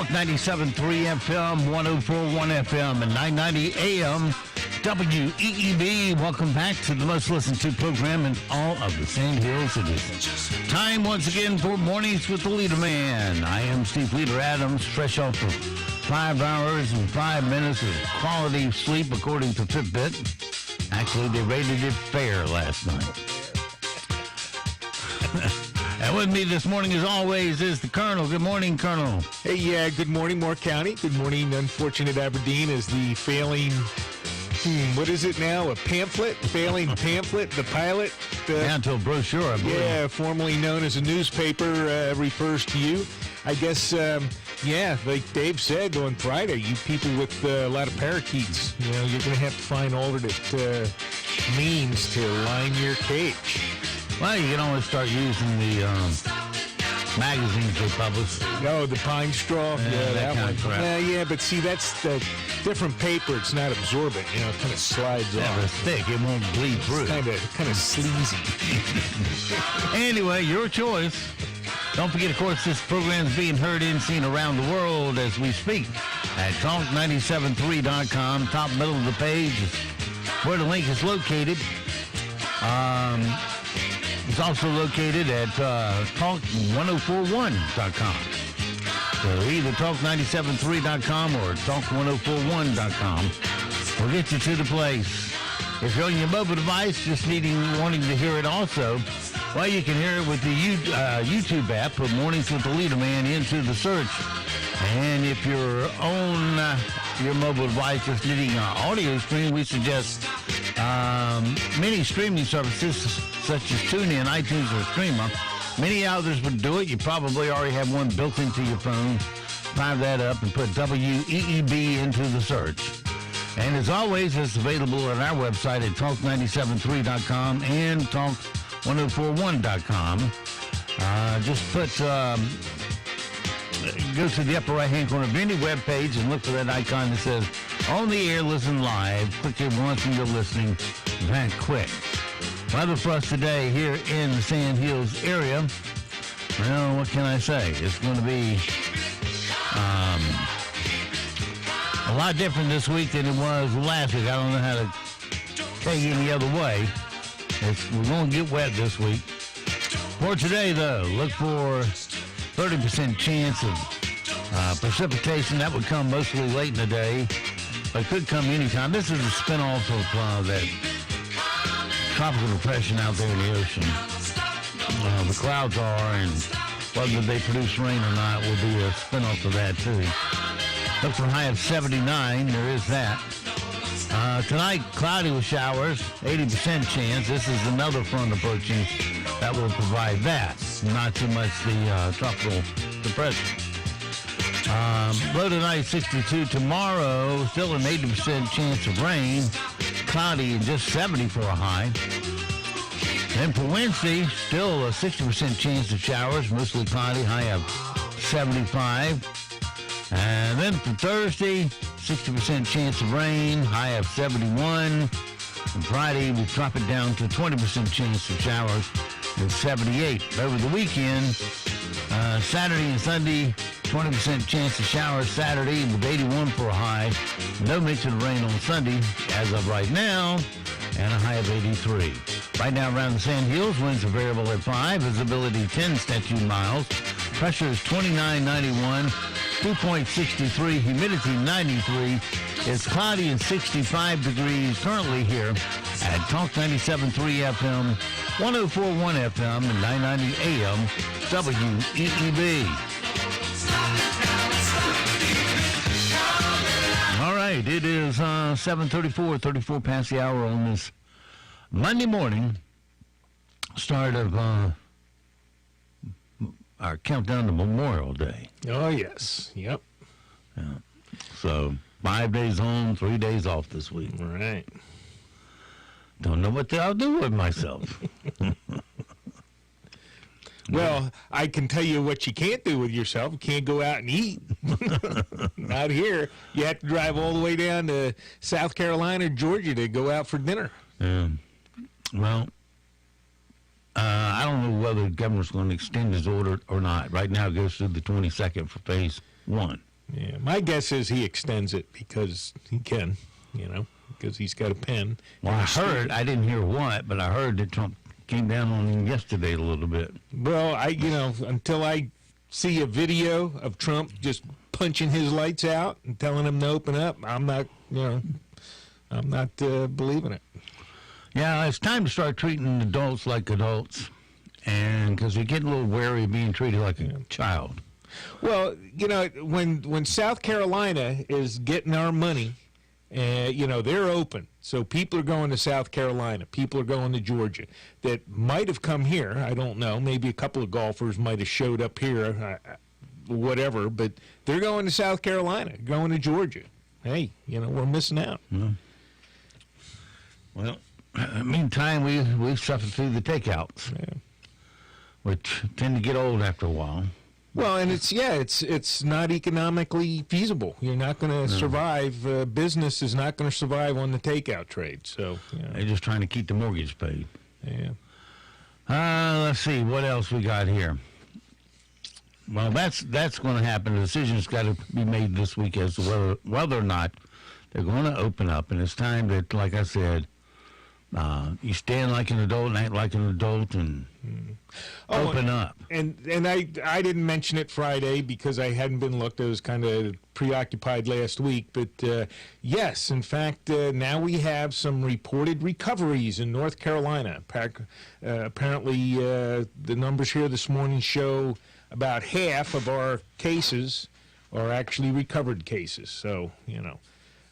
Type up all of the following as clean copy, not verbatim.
Talk 97.3 FM, 104.1FM, and 990 AM WEEB. Welcome back to the most listened to program in all of the Sand Hills. It is time once again for Mornings with the Leader Man. I am Steve Leader Adams, fresh off of 5 hours and 5 minutes of quality sleep according to Fitbit. Actually, they rated it fair last night. And with me this morning, as always, is the Colonel. Good morning, Colonel. Hey, good morning, Moore County. Good morning, unfortunate Aberdeen, as the failing, what is it now, a pamphlet? Failing pamphlet, the pilot? Down to a brochure, I believe. Yeah, formerly known as a newspaper, refers to you. I guess, like Dave said on Friday, you people with a lot of parakeets, you're going to have to find alternate means to line your cage. Well, you can always start using the magazines they publish. Oh, the pine straw? Yeah, that kind of crap. Yeah, but see, that's the different paper. It's not absorbent. It kind of slides off. It's thick. It won't bleed through. It's kind of sleazy. Anyway, your choice. Don't forget, of course, this program is being heard and seen around the world as we speak at talk973.com. Top middle of the page is where the link is located. It's also located at talk1041.com. So either talk973.com or talk1041.com will get you to the place. If you're on your mobile device, just wanting to hear it also, well, you can hear it with the YouTube app. Put Mornings with the Leader Man into the search. And if you're on your mobile device just needing an audio stream, we suggest many streaming services such as TuneIn, iTunes, or Streamer. Many others would do it. You probably already have one built into your phone. Fire that up and put WEEB into the search. And as always, it's available on our website at talk973.com and talk1041.com. Just go to the upper right-hand corner of any web page and look for that icon that says On the Air, Listen Live. Click it once and you're listening that quick. Weather for us today here in the Sand Hills area. Well, what can I say? It's going to be a lot different this week than it was last week. I don't know how to take it any other way. We're going to get wet this week. For today, though, look for 30% chance of precipitation. That would come mostly late in the day, but could come anytime. This is a spinoff of that tropical depression out there in the ocean. The clouds are, and whether they produce rain or not will be a spinoff of that, too. Look for a high of 79. There is that. Tonight, cloudy with showers, 80% chance. This is another front approaching that will provide that. Not so much the tropical depression. Low tonight, 62. Tomorrow, still an 80% chance of rain. Cloudy and just 70 for a high. And for Wednesday, still a 60% chance of showers, mostly cloudy, high of 75. And then for Thursday, 60% chance of rain, high of 71. And Friday, we'll drop it down to 20% chance of showers and 78. Over the weekend, Saturday and Sunday, 20% chance of showers Saturday with 81 for a high. No mention of rain on Sunday as of right now, and a high of 83. Right now around the Sand Hills, winds are variable at 5, visibility 10 statute miles. Pressure is 2991, 2.63, humidity 93. It's cloudy and 65 degrees currently here at Talk 97.3 FM, 104.1 FM, and 990 AM WEEB. All right, it is 7:34 past the hour on this Monday morning, start of our countdown to Memorial Day. Oh, yes. Yep. Yeah. So 5 days home, 3 days off this week. All right. Don't know what I'll do with myself. Well, I can tell you what you can't do with yourself. You can't go out and eat. Not here. You have to drive all the way down to South Carolina, Georgia to go out for dinner. Well, I don't know whether the governor's going to extend his order or not. Right now it goes through the 22nd for phase 1. Yeah, my guess is he extends it because he can, because he's got a pen. Well, I didn't hear what, but I heard that Trump came down on him yesterday a little bit. Well, until I see a video of Trump just punching his lights out and telling him to open up, I'm not believing it. Yeah, it's time to start treating adults like adults, and because they're getting a little wary of being treated like a child. Well, when South Carolina is getting our money, they're open. So people are going to South Carolina. People are going to Georgia that might have come here. I don't know. Maybe a couple of golfers might have showed up here, whatever. But they're going to South Carolina, going to Georgia. Hey, we're missing out. Mm. Well, meantime, we've suffered through the takeouts, which tend to get old after a while. Well, and it's not economically feasible. You're not going to survive. Business is not going to survive on the takeout trade. So they're just trying to keep the mortgage paid. Yeah. Let's see what else we got here. Well, that's going to happen. The decision's got to be made this week as to whether or not they're going to open up. And it's time that, like I said, you stand like an adult and act like an adult and open up. And I didn't mention it Friday because I hadn't been looked. I was kind of preoccupied last week. But, yes, in fact, now we have some reported recoveries in North Carolina. Apparently, the numbers here this morning show about half of our cases are actually recovered cases. So,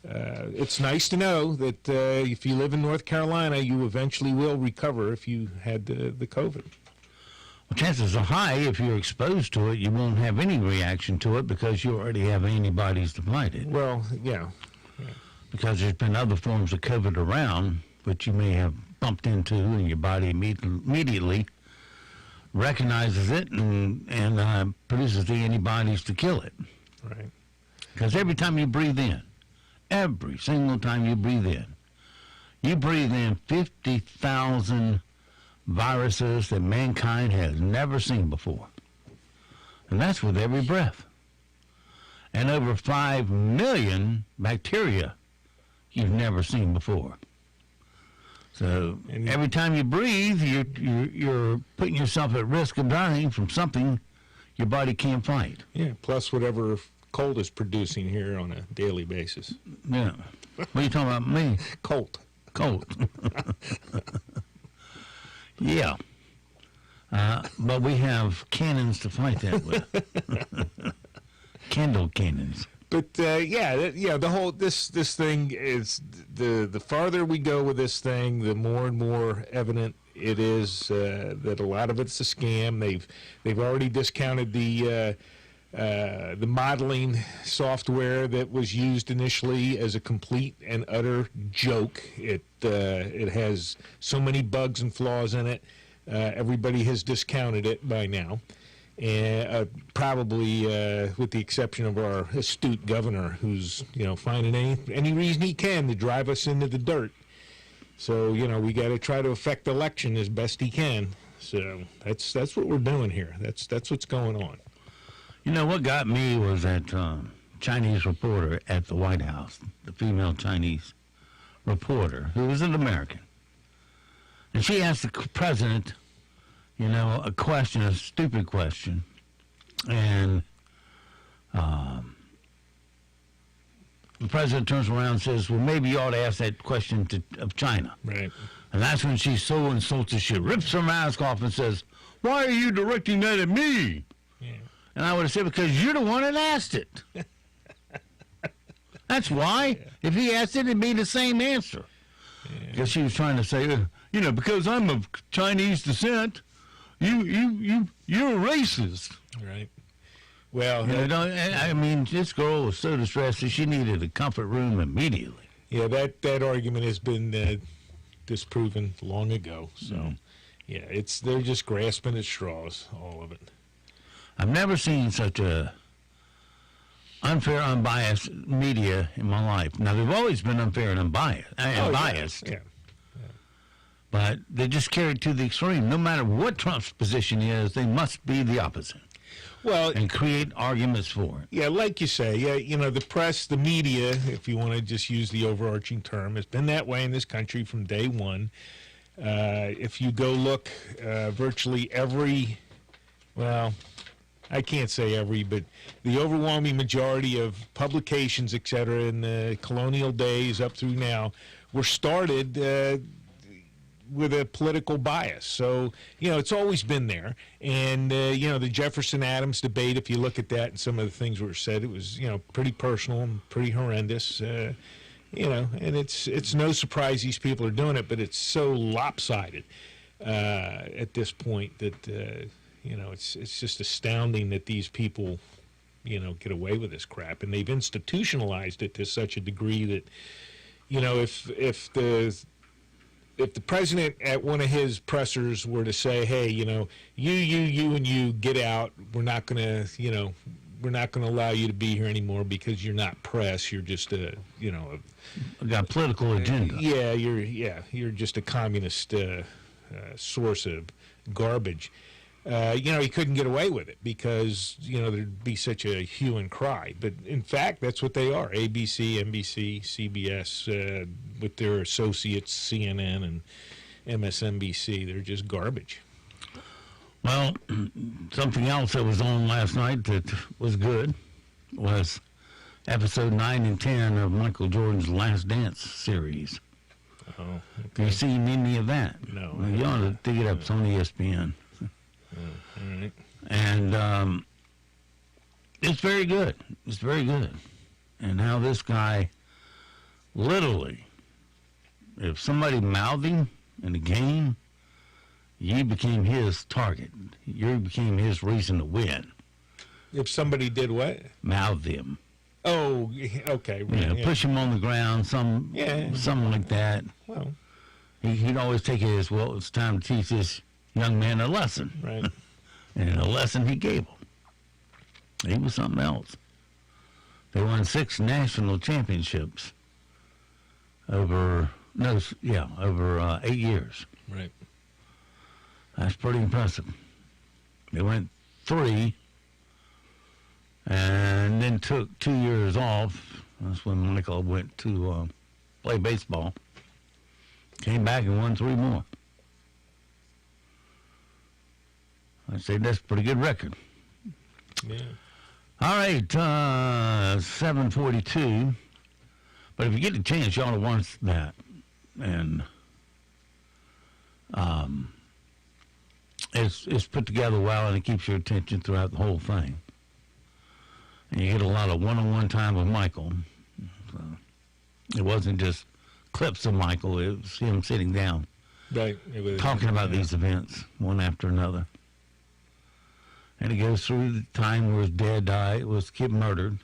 it's nice to know that if you live in North Carolina, you eventually will recover if you had the COVID. Well, chances are high if you're exposed to it, you won't have any reaction to it because you already have antibodies to fight it. Well, yeah. Because there's been other forms of COVID around, which you may have bumped into, and your body immediately recognizes it and produces the antibodies to kill it. Right. Because every time you breathe in, every single time you breathe in 50,000 viruses that mankind has never seen before. And that's with every breath. And over 5 million bacteria you've never seen before. So every time you breathe, you're putting yourself at risk of dying from something your body can't fight. Yeah, plus whatever cold is producing here on a daily basis. Yeah. What are you talking about? Me? Colt. Yeah. But we have cannons to fight that with. Candle cannons. But the whole this thing is the farther we go with this thing, the more and more evident it is that a lot of it's a scam. They've already discounted the modeling software that was used initially as a complete and utter joke. It has so many bugs and flaws in it. Everybody has discounted it by now. And probably with the exception of our astute governor, who's finding any reason he can to drive us into the dirt. So we got to try to affect the election as best he can. So that's what we're doing here. That's what's going on. What got me was that Chinese reporter at the White House, the female Chinese reporter, who was an American, and she asked the president, a question, a stupid question, and the president turns around and says, well, maybe you ought to ask that question of China. Right. And that's when she's so insulted, she rips her mask off and says, why are you directing that at me? Yeah. And I would have said, because you're the one that asked it. That's why. Yeah. If he asked it, it'd be the same answer. Yeah. Because she was trying to say, because I'm of Chinese descent, you're a racist. Right. Well, this girl was so distressed that she needed a comfort room immediately. Yeah, that argument has been disproven long ago. So, they're just grasping at straws, all of it. I've never seen such a unfair, unbiased media in my life. Now, they've always been unfair and biased. Yeah. But they just carry it to the extreme. No matter what Trump's position is, they must be the opposite. Well, and create arguments for it. yeah, like you say, the press, the media, if you want to just use the overarching term, has been that way in this country from day one. If you go look, virtually every, well, I can't say every, but the overwhelming majority of publications, et cetera, in the colonial days up through now were started with a political bias. So, it's always been there. And, the Jefferson-Adams debate, if you look at that and some of the things were said, it was, pretty personal and pretty horrendous. And it's no surprise these people are doing it, but it's so lopsided at this point that, it's just astounding that these people, get away with this crap. And they've institutionalized it to such a degree that, if the president at one of his pressers were to say, hey, you and you get out, we're not going to allow you to be here anymore because you're not press, you're just got a political agenda. You're just a communist source of garbage. He couldn't get away with it because, there'd be such a hue and cry. But in fact, that's what they are. ABC, NBC, CBS, with their associates, CNN and MSNBC, they're just garbage. Well, something else that was on last night that was good was episode 9 and 10 of Michael Jordan's Last Dance series. Oh, okay. Have you seen any of that? No. Well, you ought to dig it up. It's on ESPN. All right. And it's very good. It's very good. And how this guy, literally, if somebody mouthed him in a game, you became his target. You became his reason to win. If somebody did what? Mouthed him. Oh, okay. Right, push him on the ground, something like that. Well, he'd always take it as, well, it's time to teach this young man a lesson. Right. And a lesson he gave him. He was something else. They won 6 national championships over 8 years. Right. That's pretty impressive. They went 3 and then took 2 years off. That's when Michael went to play baseball. Came back and won 3 more. I'd say that's a pretty good record. Yeah. All right, 7:42. But if you get a chance, you ought to watch that. And it's put together well, and it keeps your attention throughout the whole thing. And you get a lot of one-on-one time with Michael. So it wasn't just clips of Michael. It was him sitting down, Right. talking about these events, one after another. And it goes through the time where his dad died, was kid murdered.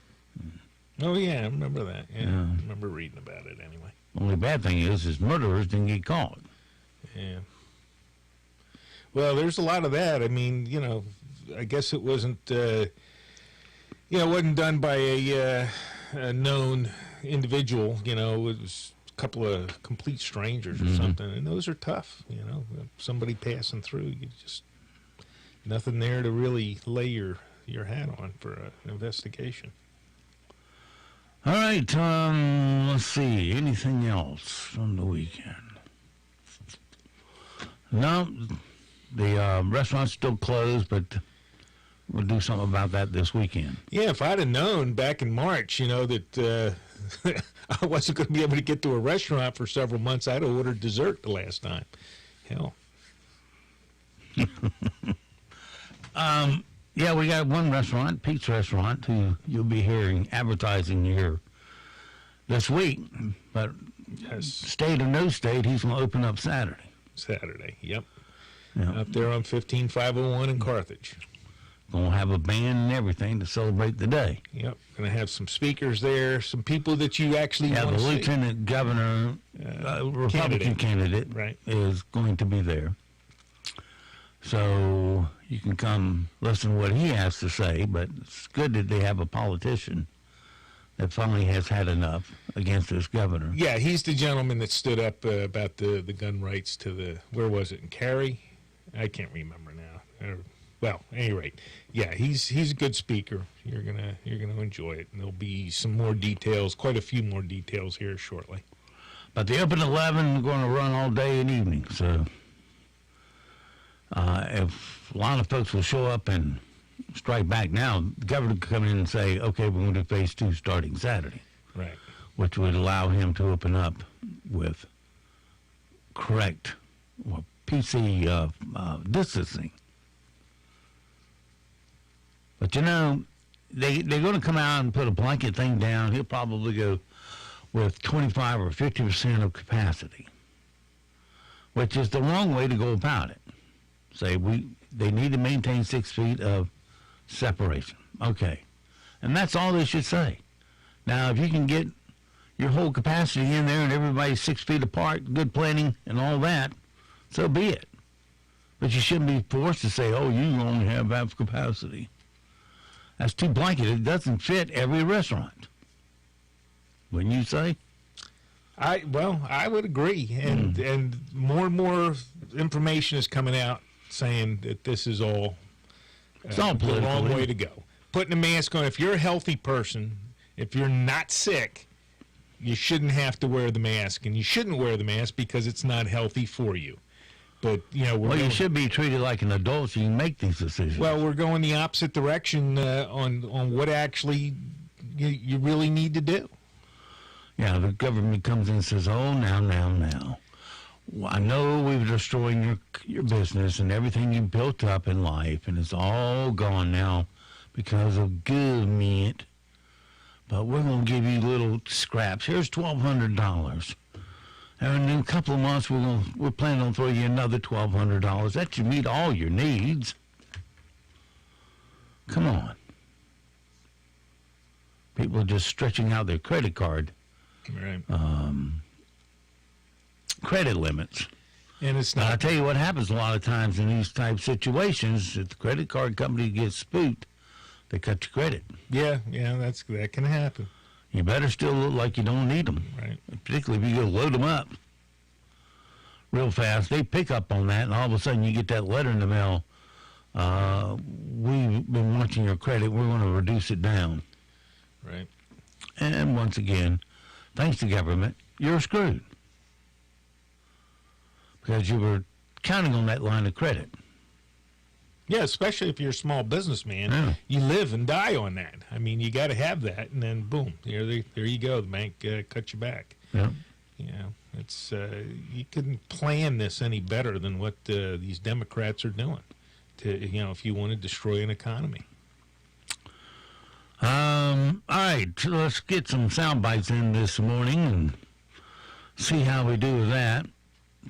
Oh, yeah, I remember that. Yeah, Yeah. I remember reading about it anyway. Only bad thing is his murderers didn't get caught. Yeah. Well, there's a lot of that. I mean, I guess it wasn't, wasn't done by a known individual. It was a couple of complete strangers or something, and those are tough. Somebody passing through, you just nothing there to really lay your hat on for an investigation. All right, let's see. Anything else from the weekend? No, the restaurant's still closed, but we'll do something about that this weekend. Yeah, if I'd have known back in March, that I wasn't going to be able to get to a restaurant for several months, I'd have ordered dessert the last time. Hell. Yeah, we got one restaurant, Pete's Restaurant, who you'll be hearing advertising here this week. But Yes. state or no state, he's going to open up Saturday. Saturday, yep. Yeah. Up there on 15501 in Carthage. Going to have a band and everything to celebrate the day. Yep. Going to have some speakers there, some people that you actually Yeah, want the to see. lieutenant governor, Republican candidate, Right. is going to be there. So you can come listen to what he has to say, but it's good that they have a politician that finally has had enough against this governor. Yeah, he's the gentleman that stood up about the gun rights to where was it, in Cary? I can't remember now. Well, at any rate, yeah, he's a good speaker. You're gonna enjoy it, and there'll be some more details, quite a few more details here shortly. But they open at 11, going to run all day and evening. So if a lot of folks will show up and strike back now, the governor could come in and say, okay, we're going to phase 2 starting Saturday. Right. Which would allow him to open up with correct PC distancing. But they're going to come out and put a blanket thing down. He'll probably go with 25 or 50% of capacity, which is the wrong way to go about it. Say they need to maintain 6 feet of separation. Okay. And that's all they should say. Now, if you can get your whole capacity in there and everybody's 6 feet apart, good planning and all that, so be it. But you shouldn't be forced to say, oh, you only have half capacity. That's too blanket. It doesn't fit every restaurant. Wouldn't you say? I would agree. And more information is coming out saying that this is all, it's all the wrong way to go. Putting a mask on, if you're a healthy person, if you're not sick, you shouldn't have to wear the mask, and you shouldn't wear the mask because it's not healthy for you. But, you should be treated like an adult so you can make these decisions. Well, we're going the opposite direction on what actually you really need to do. Yeah, the government comes in and says, oh, now. Well, I know we've destroyed your business and everything you built up in life, and it's all gone now because of government. But we're going to give you little scraps. Here's $1,200. And in a couple of months, we're planning on throwing you another $1,200. That should meet all your needs. Come on. People are just stretching out their credit card. Right. Credit limits. And it's not. I tell you what happens a lot of times in these type situations. If the credit card company gets spooked, they cut your credit. Yeah, that can happen. You better still look like you don't need them. Right. Particularly if you go load them up real fast. They pick up on that, and all of a sudden you get that letter in the mail. We've been watching your credit. We're going to reduce it down. Right. And once again, thanks to government, you're screwed. Because you were counting on that line of credit. Yeah, especially if you're a small businessman, Yeah. You live and die on that. I mean, you got to have that, and then boom, there you go. The bank cut you back. Yeah. It's you couldn't plan this any better than what these Democrats are doing. If you want to destroy an economy. All right, so let's get some sound bites in this morning and see how we do with that.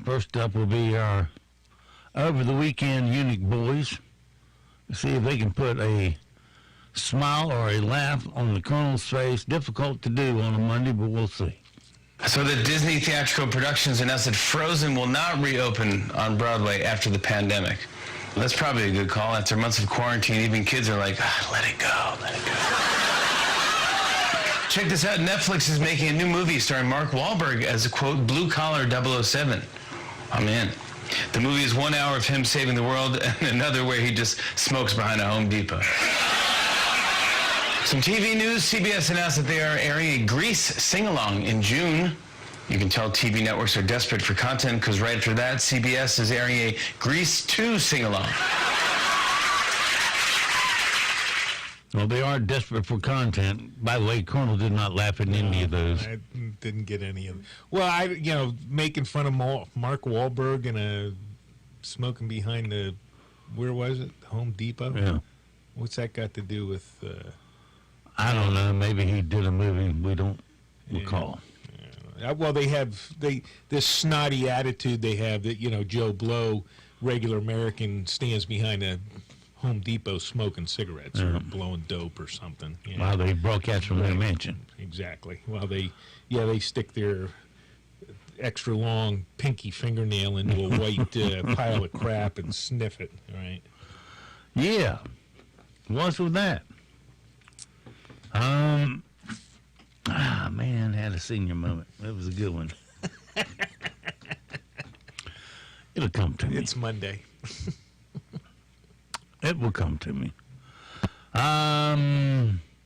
First up will be our over the weekend Unique boys. See if they can put a smile or a laugh on the Colonel's face. Difficult to do on a Monday, but we'll see. So the Disney theatrical productions announced that Frozen will not reopen on Broadway after the pandemic. That's probably a good call. After months of quarantine, even kids are like, let it go, let it go. Check this out. Netflix is making a new movie starring Mark Wahlberg as a, quote, blue-collar 007. I'm in. The movie is 1 hour of him saving the world and another where he just smokes behind a Home Depot. Some TV news. CBS announced that they are airing a Grease sing-along in June. You can tell TV networks are desperate for content because right after that, CBS is airing a Grease 2 sing-along. Well, they are desperate for content. By the way, Colonel did not laugh at any of those. I didn't get any of them. Well, making fun of Mark Wahlberg and smoking behind where was it? Home Depot? Yeah. What's that got to do with... I don't know. Maybe he did a movie we don't recall. Well, they have this snotty attitude they have that, Joe Blow, regular American, stands behind a Home Depot smoking cigarettes or blowing dope or something. While they broadcast from their mansion. Exactly. While they stick their extra long pinky fingernail into a white pile of crap and sniff it, right? Yeah. What's with that? Man, had a senior moment. It was a good one. It'll come to me. It's Monday. It will come to me.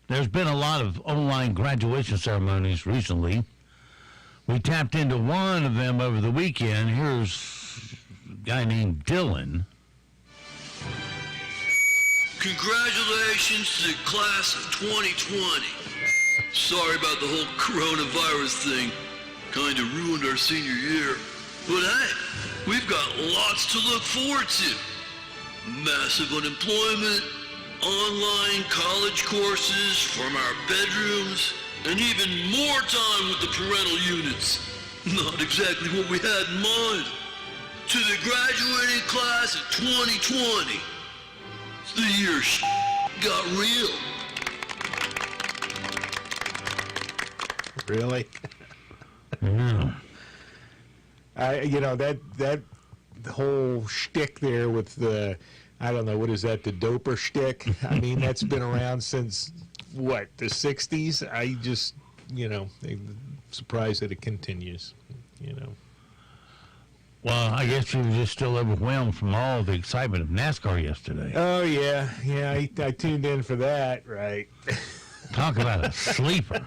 There's been a lot of online graduation ceremonies recently. We tapped into one of them over the weekend. Here's a guy named Dylan. Congratulations to the class of 2020. Sorry about the whole coronavirus thing. Kinda ruined our senior year. But hey, we've got lots to look forward to. Massive unemployment, online college courses from our bedrooms, and even more time with the parental units. Not exactly what we had in mind. To the graduating class of 2020. The year got real. Really? Yeah. That whole shtick there with the, I don't know, what is that, the doper shtick? I mean, that's been around since, what, the 60s? I just, I'm surprised that it continues, Well, I guess you were just still overwhelmed from all the excitement of NASCAR yesterday. Oh, yeah. Yeah, I tuned in for that, right. Talk about a sleeper.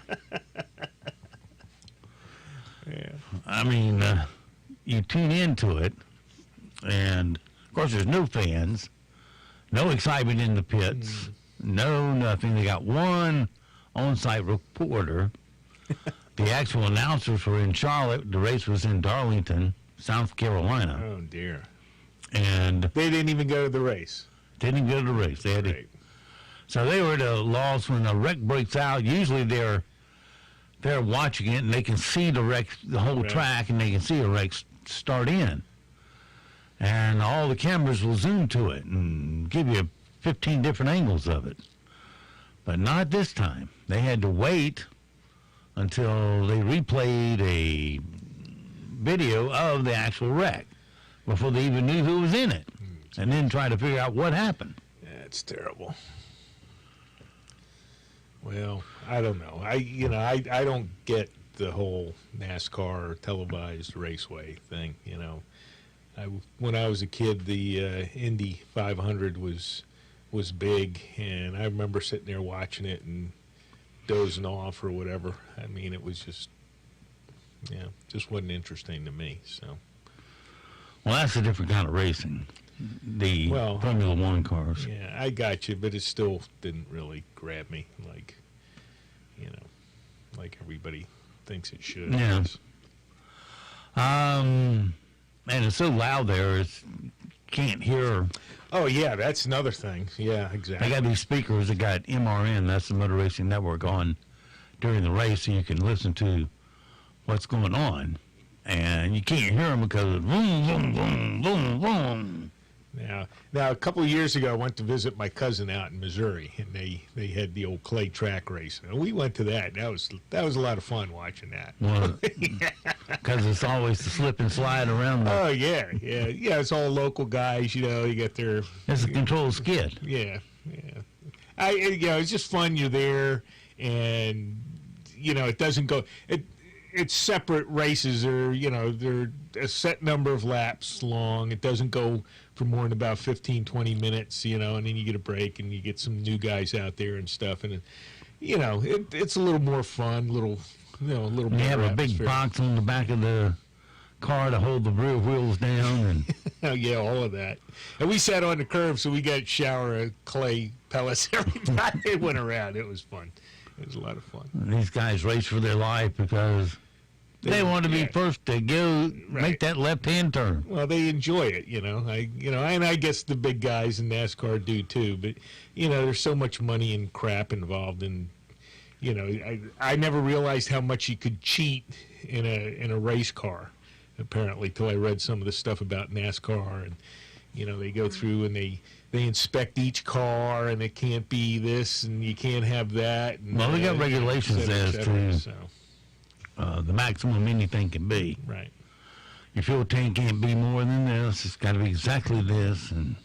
Yeah. I mean, you tune into it, and, of course, there's no fans, no excitement in the pits, no nothing. They got one on-site reporter. The actual announcers were in Charlotte. The race was in Darlington, South Carolina. Oh, dear. And They didn't even go to the race. didn't go to the race. They had to, Right. so they were at a loss when a wreck breaks out. Usually they're watching it, and they can see the wreck, the whole Right. track, and they can see a wreck start in. And all the cameras will zoom to it and give you 15 different angles of it. But not this time. They had to wait until they replayed a video of the actual wreck before they even knew who was in it, and then try to figure out what happened. That's terrible. Well, I don't know. I don't get the whole NASCAR televised raceway thing. When I was a kid, the Indy 500 was big, and I remember sitting there watching it and dozing off or whatever. I mean, it was just wasn't interesting to me. So, Well, that's a different kind of racing. The Formula One cars. yeah, I got you, but it still didn't really grab me like everybody thinks it should. Yeah. And it's so loud there, it's can't hear. Oh, yeah, that's another thing. Yeah, exactly. They got these speakers that got MRN, that's the Motor Racing Network, on during the race, so you can listen to what's going on. And you can't hear them because it's boom, boom, boom, boom, boom. Now, a couple of years ago, I went to visit my cousin out in Missouri, and they had the old clay track race, and we went to that. That was a lot of fun watching that. Well, because it's always the slip and slide around. Oh yeah. It's all local guys. You get their. It's a controlled skid. Yeah. It's just fun. You're there, and it doesn't go. It's separate races. They're a set number of laps long. It doesn't go for more than about 15, 20 minutes, and then you get a break and you get some new guys out there and stuff. And, it's a little more fun, a little You more have a big atmosphere. box on the back of the car to hold the rear wheels down. And Oh, yeah, all of that. And we sat on the curb, so we got a shower of clay pellets every time they went around. It was fun. It was a lot of fun. these guys race for their life because they want to be first to go make that left-hand turn. Well, they enjoy it, and I guess the big guys in NASCAR do too. But there's so much money and crap involved, and I never realized how much you could cheat in a race car. Apparently, till I read some of the stuff about NASCAR, and they go through and they inspect each car, and it can't be this, and you can't have that. And, Well, we got regulations et cetera, as to so, the maximum anything can be. right. Your fuel tank can't be more than this. It's got to be exactly this, and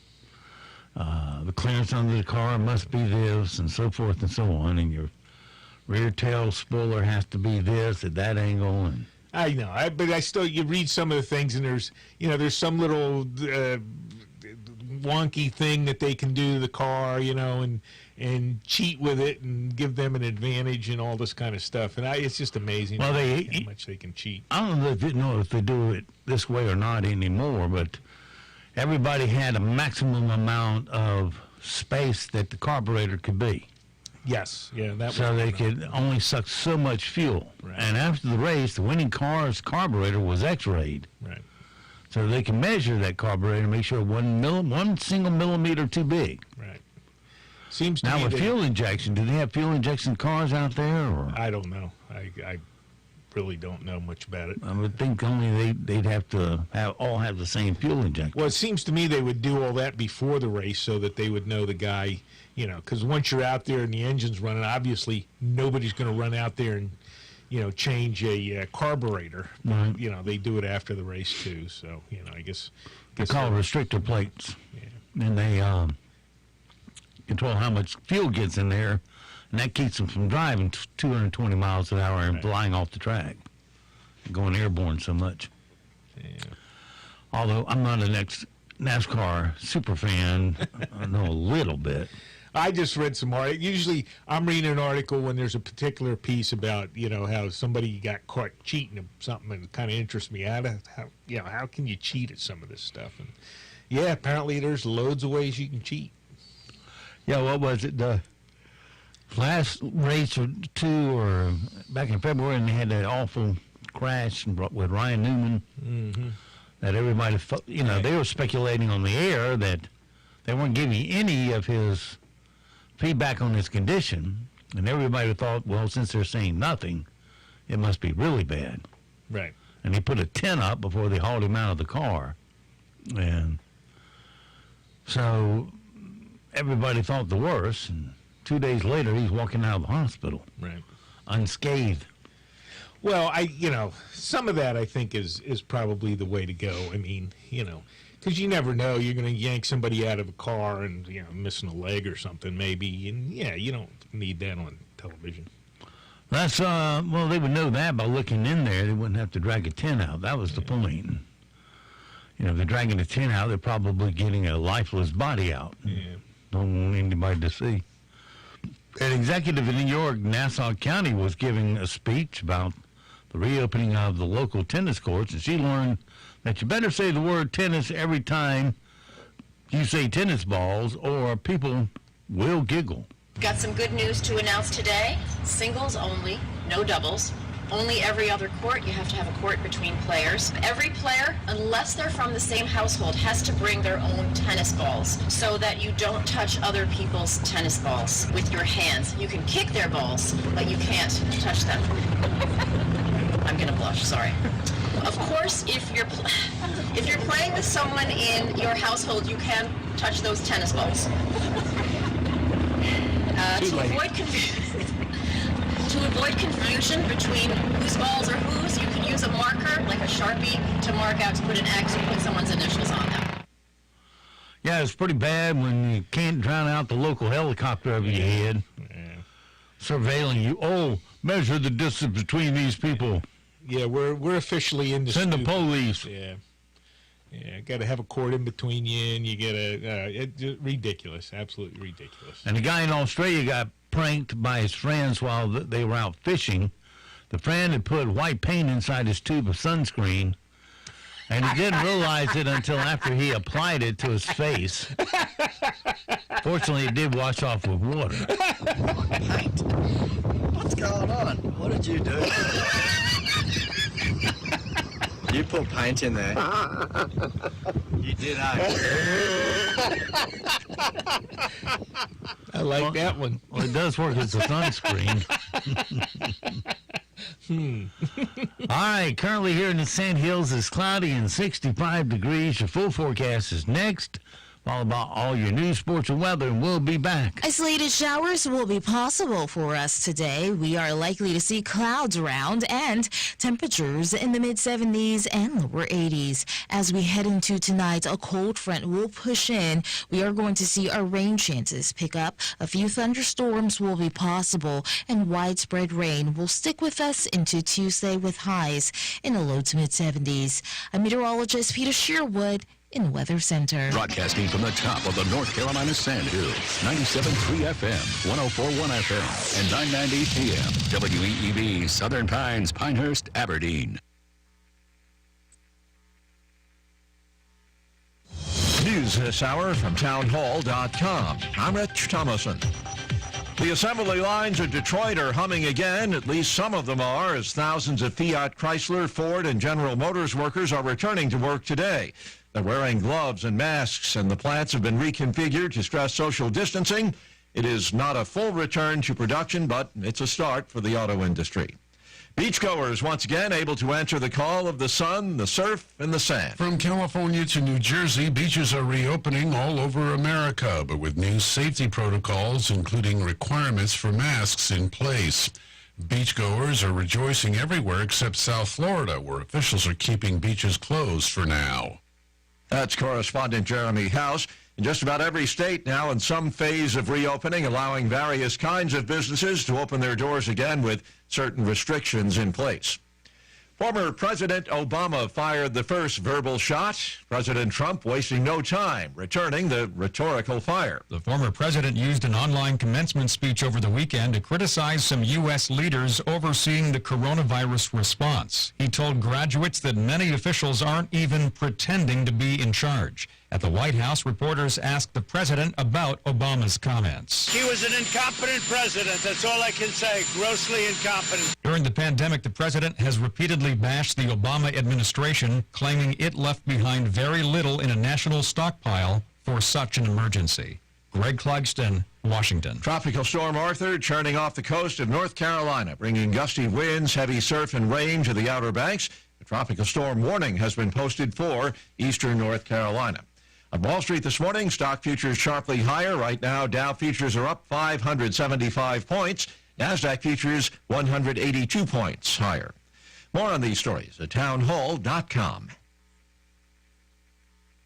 the clearance under the car must be this, and so forth and so on. And your rear tail spoiler has to be this at that angle. And I know, but I still, you read some of the things, and there's some little wonky thing that they can do to the car, and cheat with it and give them an advantage and all this kind of stuff. And it's just amazing how much they can cheat. I don't know if they do it this way or not anymore, but everybody had a maximum amount of space that the carburetor could be. Yes, yeah, that. So they could only suck so much fuel. Right. And after the race, the winning car's carburetor was X-rayed. Right. So they can measure that carburetor, make sure one single millimeter too big. Right. Seems to now me with fuel injection, do they have fuel injection cars out there? Or? I don't know. I really don't know much about it. I would think only they'd have to all have the same fuel injection. Well, it seems to me they would do all that before the race so that they would know the guy, because once you're out there and the engine's running, obviously nobody's going to run out there and, change a carburetor. Right. They do it after the race too. So, I guess. They're called restrictor plates. Yeah. And they control how much fuel gets in there, and that keeps them from driving 220 miles an hour and flying off the track, going airborne so much. Yeah. Although I'm not an NASCAR super fan, I know a little bit. I just read some article. Usually, I'm reading an article when there's a particular piece about how somebody got caught cheating or something, and it kind of interests me. How can you cheat at some of this stuff? And yeah, apparently there's loads of ways you can cheat. Yeah, what was it? The last race or two, or back in February, and they had that awful crash with Ryan Newman. Mm-hmm. That everybody, they were speculating on the air that they weren't giving any of his feedback on his condition, and everybody thought, well, since they're saying nothing, it must be really bad. Right. And he put a tent up before they hauled him out of the car, and so everybody thought the worst, and 2 days later, he's walking out of the hospital. Right. Unscathed. Well, some of that I think is probably the way to go. I mean, because you never know. You're going to yank somebody out of a car and, missing a leg or something maybe. And, yeah, you don't need that on television. That's, well, they would know that by looking in there. They wouldn't have to drag a tent out. That was the point. If they're dragging a tent out, they're probably getting a lifeless body out. Yeah. Don't want anybody to see. An executive in New York, Nassau County, was giving a speech about the reopening of the local tennis courts, and she learned that you better say the word tennis every time you say tennis balls, or people will giggle. Got some good news to announce today. Singles only, no doubles. Only every other court, you have to have a court between players. Every player, unless they're from the same household, has to bring their own tennis balls so that you don't touch other people's tennis balls with your hands. You can kick their balls, but you can't touch them. I'm gonna blush, sorry. Of course, if you're playing with someone in your household, you can touch those tennis balls. To avoid confusion between whose balls are whose, you can use a marker, like a Sharpie, to mark out, to put an X, and put someone's initials on them. Yeah, it's pretty bad when you can't drown out the local helicopter over your head, surveilling you. Oh, measure the distance between these people. Yeah, we're officially in the Send the police. Yeah, got to have a court in between you, and you get it's ridiculous, absolutely ridiculous. And the guy in Australia got pranked by his friends while they were out fishing. The friend had put white paint inside his tube of sunscreen, and he didn't realize it until after he applied it to his face. Fortunately, it did wash off with water. Paint? What's going on? What did you do? You put paint in there. You did, I like that one. Well, it does work as a sunscreen. All right, currently here in the Sand Hills, it's cloudy and 65 degrees. Your full forecast is next. Followed by all your news, sports, and weather, and we'll be back. Isolated showers will be possible for us today. We are likely to see clouds around and temperatures in the mid-70s and lower 80s. As we head into tonight, a cold front will push in. We are going to see our rain chances pick up. A few thunderstorms will be possible, and widespread rain will stick with us into Tuesday with highs in the low to mid-70s. I'm meteorologist Peter Sherwood in the Weather Center. Broadcasting from the top of the North Carolina Sand Hills, 97.3 FM, 104.1 FM, and 990 PM, WEEB, Southern Pines, Pinehurst, Aberdeen. News this hour from townhall.com. I'm Rich Thomason. The assembly lines of Detroit are humming again. At least some of them are, as thousands of Fiat, Chrysler, Ford, and General Motors workers are returning to work today. They're wearing gloves and masks, and the plants have been reconfigured to stress social distancing. It is not a full return to production, but it's a start for the auto industry. Beachgoers once again able to answer the call of the sun, the surf, and the sand. From California to New Jersey, beaches are reopening all over America, but with new safety protocols, including requirements for masks in place. Beachgoers are rejoicing everywhere except South Florida, where officials are keeping beaches closed for now. That's correspondent Jeremy House. In just about every state now in some phase of reopening, allowing various kinds of businesses to open their doors again with certain restrictions in place. Former President Obama fired the first verbal shot. President Trump wasting no time, returning the rhetorical fire. The former president used an online commencement speech over the weekend to criticize some U.S. leaders overseeing the coronavirus response. He told graduates that many officials aren't even pretending to be in charge. At the White House, reporters asked the president about Obama's comments. He was an incompetent president. That's all I can say. Grossly incompetent. During the pandemic, the president has repeatedly bashed the Obama administration, claiming it left behind very little in a national stockpile for such an emergency. Greg Clugston, Washington. Tropical Storm Arthur churning off the coast of North Carolina, bringing gusty winds, heavy surf, and rain to the Outer Banks. A tropical storm warning has been posted for eastern North Carolina. On Wall Street this morning, stock futures sharply higher. Right now, Dow futures are up 575 points. NASDAQ futures 182 points higher. More on these stories at townhall.com.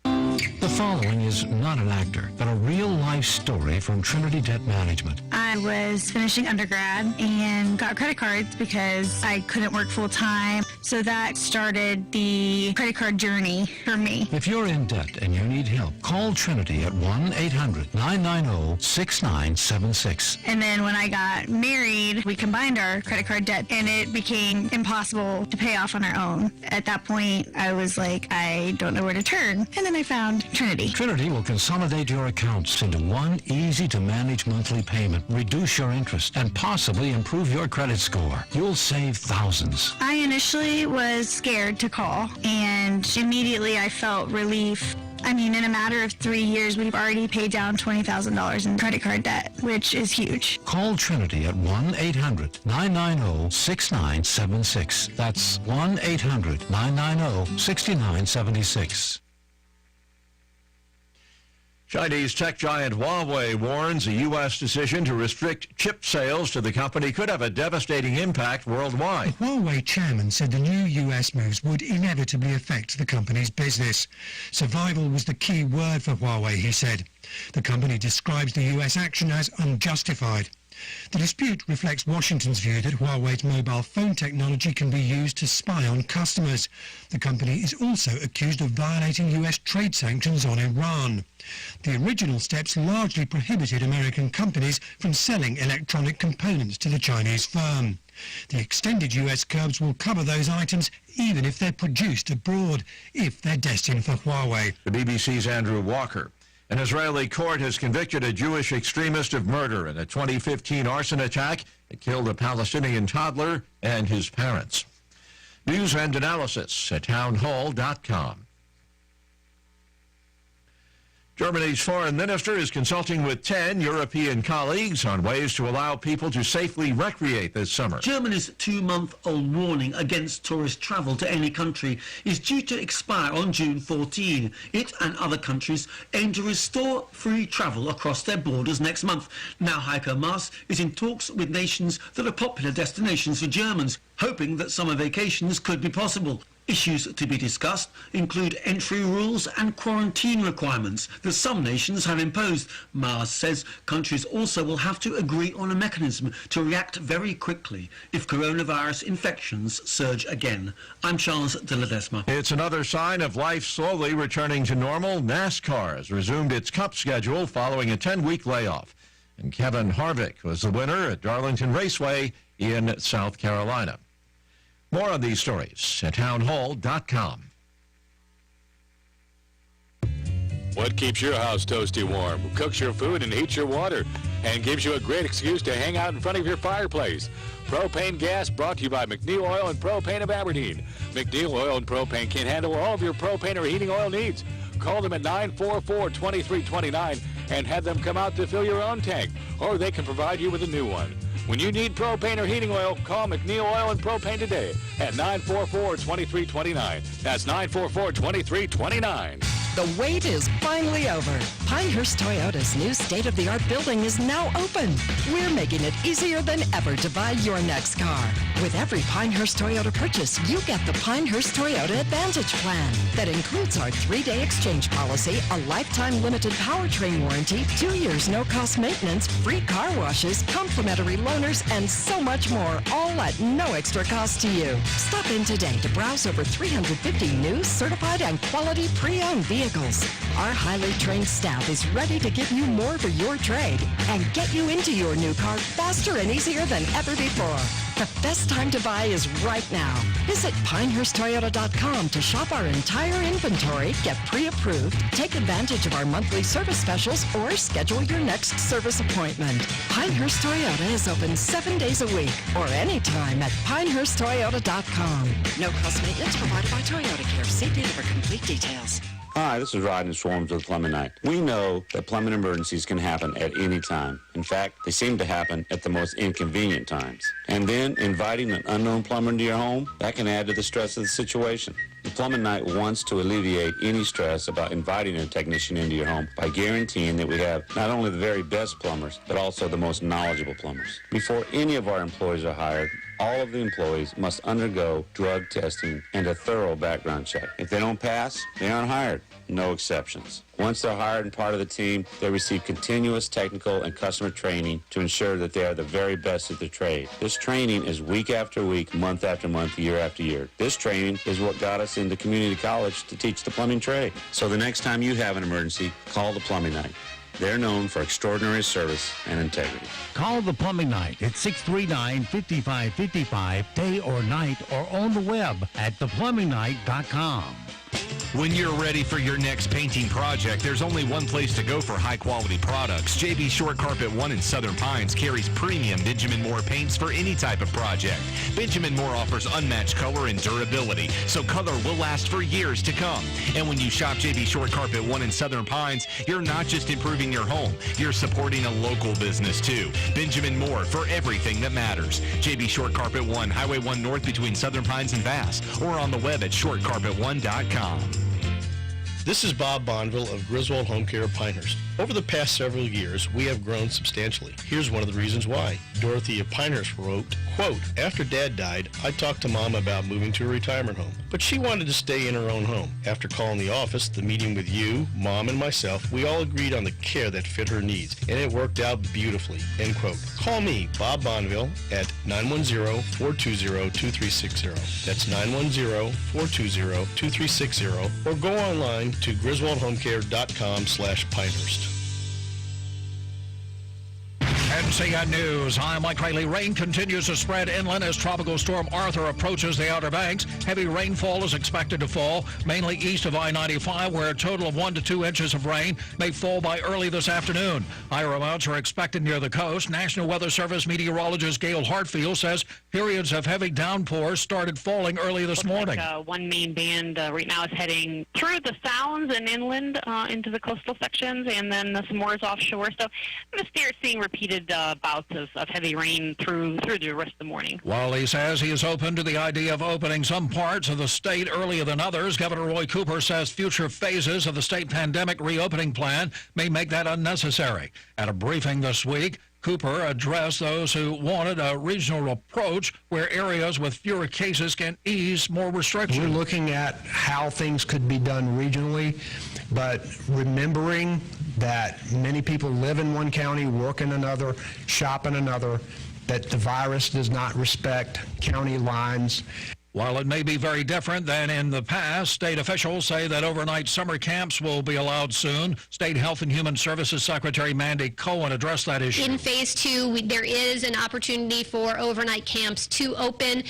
The following is not an actor, but a real-life story from Trinity Debt Management. I was finishing undergrad and got credit cards because I couldn't work full-time. So that started the credit card journey for me. If you're in debt and you need help, call Trinity at 1-800-990-6976. And then when I got married, we combined our credit card debt and it became impossible to pay off on our own. At that point, I was like, I don't know where to turn. And then I found Trinity. Trinity will consolidate your accounts into one easy-to-manage monthly payment, reduce your interest, and possibly improve your credit score. You'll save thousands. I initially was scared to call, and immediately I felt relief. I mean, in a matter of 3 years, we've already paid down $20,000 in credit card debt, which is huge. Call Trinity at 1-800-990-6976. That's 1-800-990-6976. Chinese tech giant Huawei warns a U.S. decision to restrict chip sales to the company could have a devastating impact worldwide. The Huawei chairman said the new U.S. moves would inevitably affect the company's business. Survival was the key word for Huawei, he said. The company describes the U.S. action as unjustified. The dispute reflects Washington's view that Huawei's mobile phone technology can be used to spy on customers. The company is also accused of violating U.S. trade sanctions on Iran. The original steps largely prohibited American companies from selling electronic components to the Chinese firm. The extended U.S. curbs will cover those items even if they're produced abroad, if they're destined for Huawei. The BBC's Andrew Walker. An Israeli court has convicted a Jewish extremist of murder in a 2015 arson attack that killed a Palestinian toddler and his parents. News and analysis at townhall.com. Germany's foreign minister is consulting with 10 European colleagues on ways to allow people to safely recreate this summer. Germany's 2-month-old warning against tourist travel to any country is due to expire on June 14. It and other countries aim to restore free travel across their borders next month. Now Heiko Maas is in talks with nations that are popular destinations for Germans, hoping that summer vacations could be possible. Issues to be discussed include entry rules and quarantine requirements that some nations have imposed. Mars says countries also will have to agree on a mechanism to react very quickly if coronavirus infections surge again. I'm Charles de Ledesma. It's another sign of life slowly returning to normal. NASCAR has resumed its Cup schedule following a 10-week layoff. And Kevin Harvick was the winner at Darlington Raceway in South Carolina. More on these stories at townhall.com. What keeps your house toasty warm, cooks your food and heats your water, and gives you a great excuse to hang out in front of your fireplace? Propane gas brought to you by McNeil Oil and Propane of Aberdeen. McNeil Oil and Propane can handle all of your propane or heating oil needs. Call them at 944-2329 and have them come out to fill your own tank, or they can provide you with a new one. When you need propane or heating oil, call McNeil Oil and Propane today at 944-2329. That's 944-2329. The wait is finally over. Pinehurst Toyota's new state-of-the-art building is now open. We're making it easier than ever to buy your next car. With every Pinehurst Toyota purchase, you get the Pinehurst Toyota Advantage Plan. That includes our 3-day exchange policy, a lifetime limited powertrain warranty, 2 years no-cost maintenance, free car washes, complimentary loaners, and so much more, all at no extra cost to you. Stop in today to browse over 350 new, certified, and quality pre-owned vehicles. Our highly trained staff is ready to give you more for your trade and get you into your new car faster and easier than ever before. The best time to buy is right now. Visit PinehurstToyota.com to shop our entire inventory, get pre-approved, take advantage of our monthly service specials, or schedule your next service appointment. Pinehurst Toyota is open 7 days a week or anytime at PinehurstToyota.com. No cost maintenance provided by Toyota Care. See dealer for complete details. Hi, this is Rodney Swarms with Plumbing Night. We know that plumbing emergencies can happen at any time. In fact, they seem to happen at the most inconvenient times. And then inviting an unknown plumber into your home, that can add to the stress of the situation. The Plumbing Night wants to alleviate any stress about inviting a technician into your home by guaranteeing that we have not only the very best plumbers, but also the most knowledgeable plumbers. Before any of our employees are hired, all of the employees must undergo drug testing and a thorough background check. If they don't pass, they aren't hired. No exceptions. Once they're hired and part of the team, they receive continuous technical and customer training to ensure that they are the very best at their trade. This training is week after week, month after month, year after year. This training is what got us into community college to teach the plumbing trade. So the next time you have an emergency, call the Plumbing Night. They're known for extraordinary service and integrity. Call the Plumbing Night at 639-5555, day or night, or on the web at theplumbingnight.com. When you're ready for your next painting project, there's only one place to go for high-quality products. JB Short Carpet 1 in Southern Pines carries premium Benjamin Moore paints for any type of project. Benjamin Moore offers unmatched color and durability, so color will last for years to come. And when you shop JB Short Carpet 1 in Southern Pines, you're not just improving your home, you're supporting a local business too. Benjamin Moore, for everything that matters. JB Short Carpet 1, Highway 1 North between Southern Pines and Bass, or on the web at shortcarpet1.com. This is Bob Bonneville of Griswold Home Care of Pinehurst. Over the past several years, we have grown substantially. Here's one of the reasons why. Dorothy of Pinehurst wrote, quote, "After Dad died, I talked to Mom about moving to a retirement home, but she wanted to stay in her own home. After calling the office, the meeting with you, Mom, and myself, we all agreed on the care that fit her needs, and it worked out beautifully," end quote. Call me, Bob Bonneville, at 910-420-2360. That's 910-420-2360, or go online to griswoldhomecare.com/Pinehurst. NCN News. I'm Mike Riley. Rain continues to spread inland as Tropical Storm Arthur approaches the Outer Banks. Heavy rainfall is expected to fall, mainly east of I-95, where a total of 1 to 2 inches of rain may fall by early this afternoon. Higher amounts are expected near the coast. National Weather Service meteorologist Gail Hartfield says periods of heavy downpours started falling early this morning. One main band right now is heading through the sounds and inland into the coastal sections, and then some more is offshore. So I'm going to start seeing repeated bouts of heavy rain through the rest of the morning. While he says he is open to the idea of opening some parts of the state earlier than others, Governor Roy Cooper says future phases of the state pandemic reopening plan may make that unnecessary. At a briefing this week, Cooper addressed those who wanted a regional approach where areas with fewer cases can ease more restrictions. We're looking at how things could be done regionally, but remembering that many people live in one county, work in another, shop in another, that the virus does not respect county lines. While it may be very different than in the past, state officials say that overnight summer camps will be allowed soon. State Health and Human Services Secretary Mandy Cohen addressed that issue. In phase 2, there is an opportunity for overnight camps to open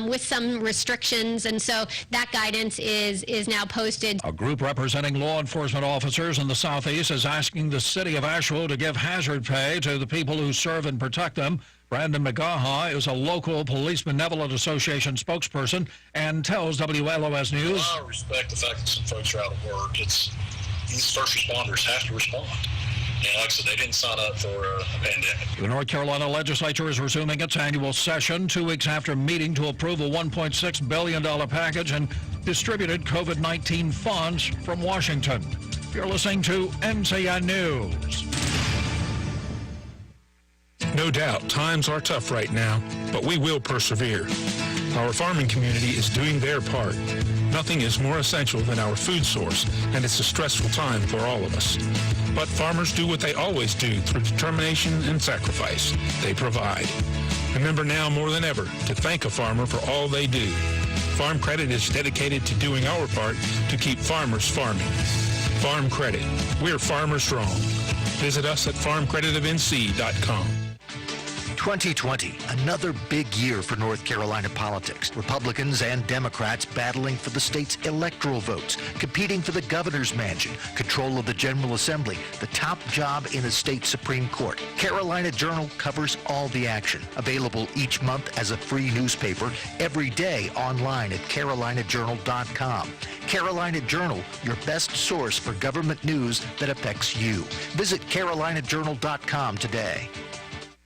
with some restrictions, and so that guidance is now posted. A group representing law enforcement officers in the Southeast is asking the city of Asheville to give hazard pay to the people who serve and protect them. Brandon McGaha is a local Police Benevolent Association spokesperson and tells WLOS News. Well, I respect the fact that some folks are out of work. These first responders have to respond. And like I said, they didn't sign up for a pandemic. The North Carolina legislature is resuming its annual session 2 weeks after meeting to approve a $1.6 billion package and distributed COVID-19 funds from Washington. You're listening to NCN News. No doubt, times are tough right now, but we will persevere. Our farming community is doing their part. Nothing is more essential than our food source, and it's a stressful time for all of us. But farmers do what they always do through determination and sacrifice. They provide. Remember now more than ever to thank a farmer for all they do. Farm Credit is dedicated to doing our part to keep farmers farming. Farm Credit. We're farmers strong. Visit us at farmcreditofnc.com. 2020, another big year for North Carolina politics. Republicans and Democrats battling for the state's electoral votes, competing for the governor's mansion, control of the General Assembly, the top job in the state Supreme Court. Carolina Journal covers all the action. Available each month as a free newspaper, every day online at carolinajournal.com. Carolina Journal, your best source for government news that affects you. Visit carolinajournal.com today.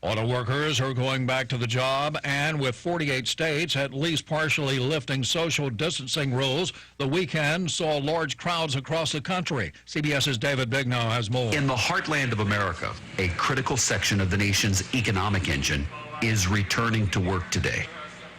Auto workers are going back to the job, and with 48 states at least partially lifting social distancing rules, the weekend saw large crowds across the country. CBS's David Bignow has more. In the heartland of America, a critical section of the nation's economic engine is returning to work today.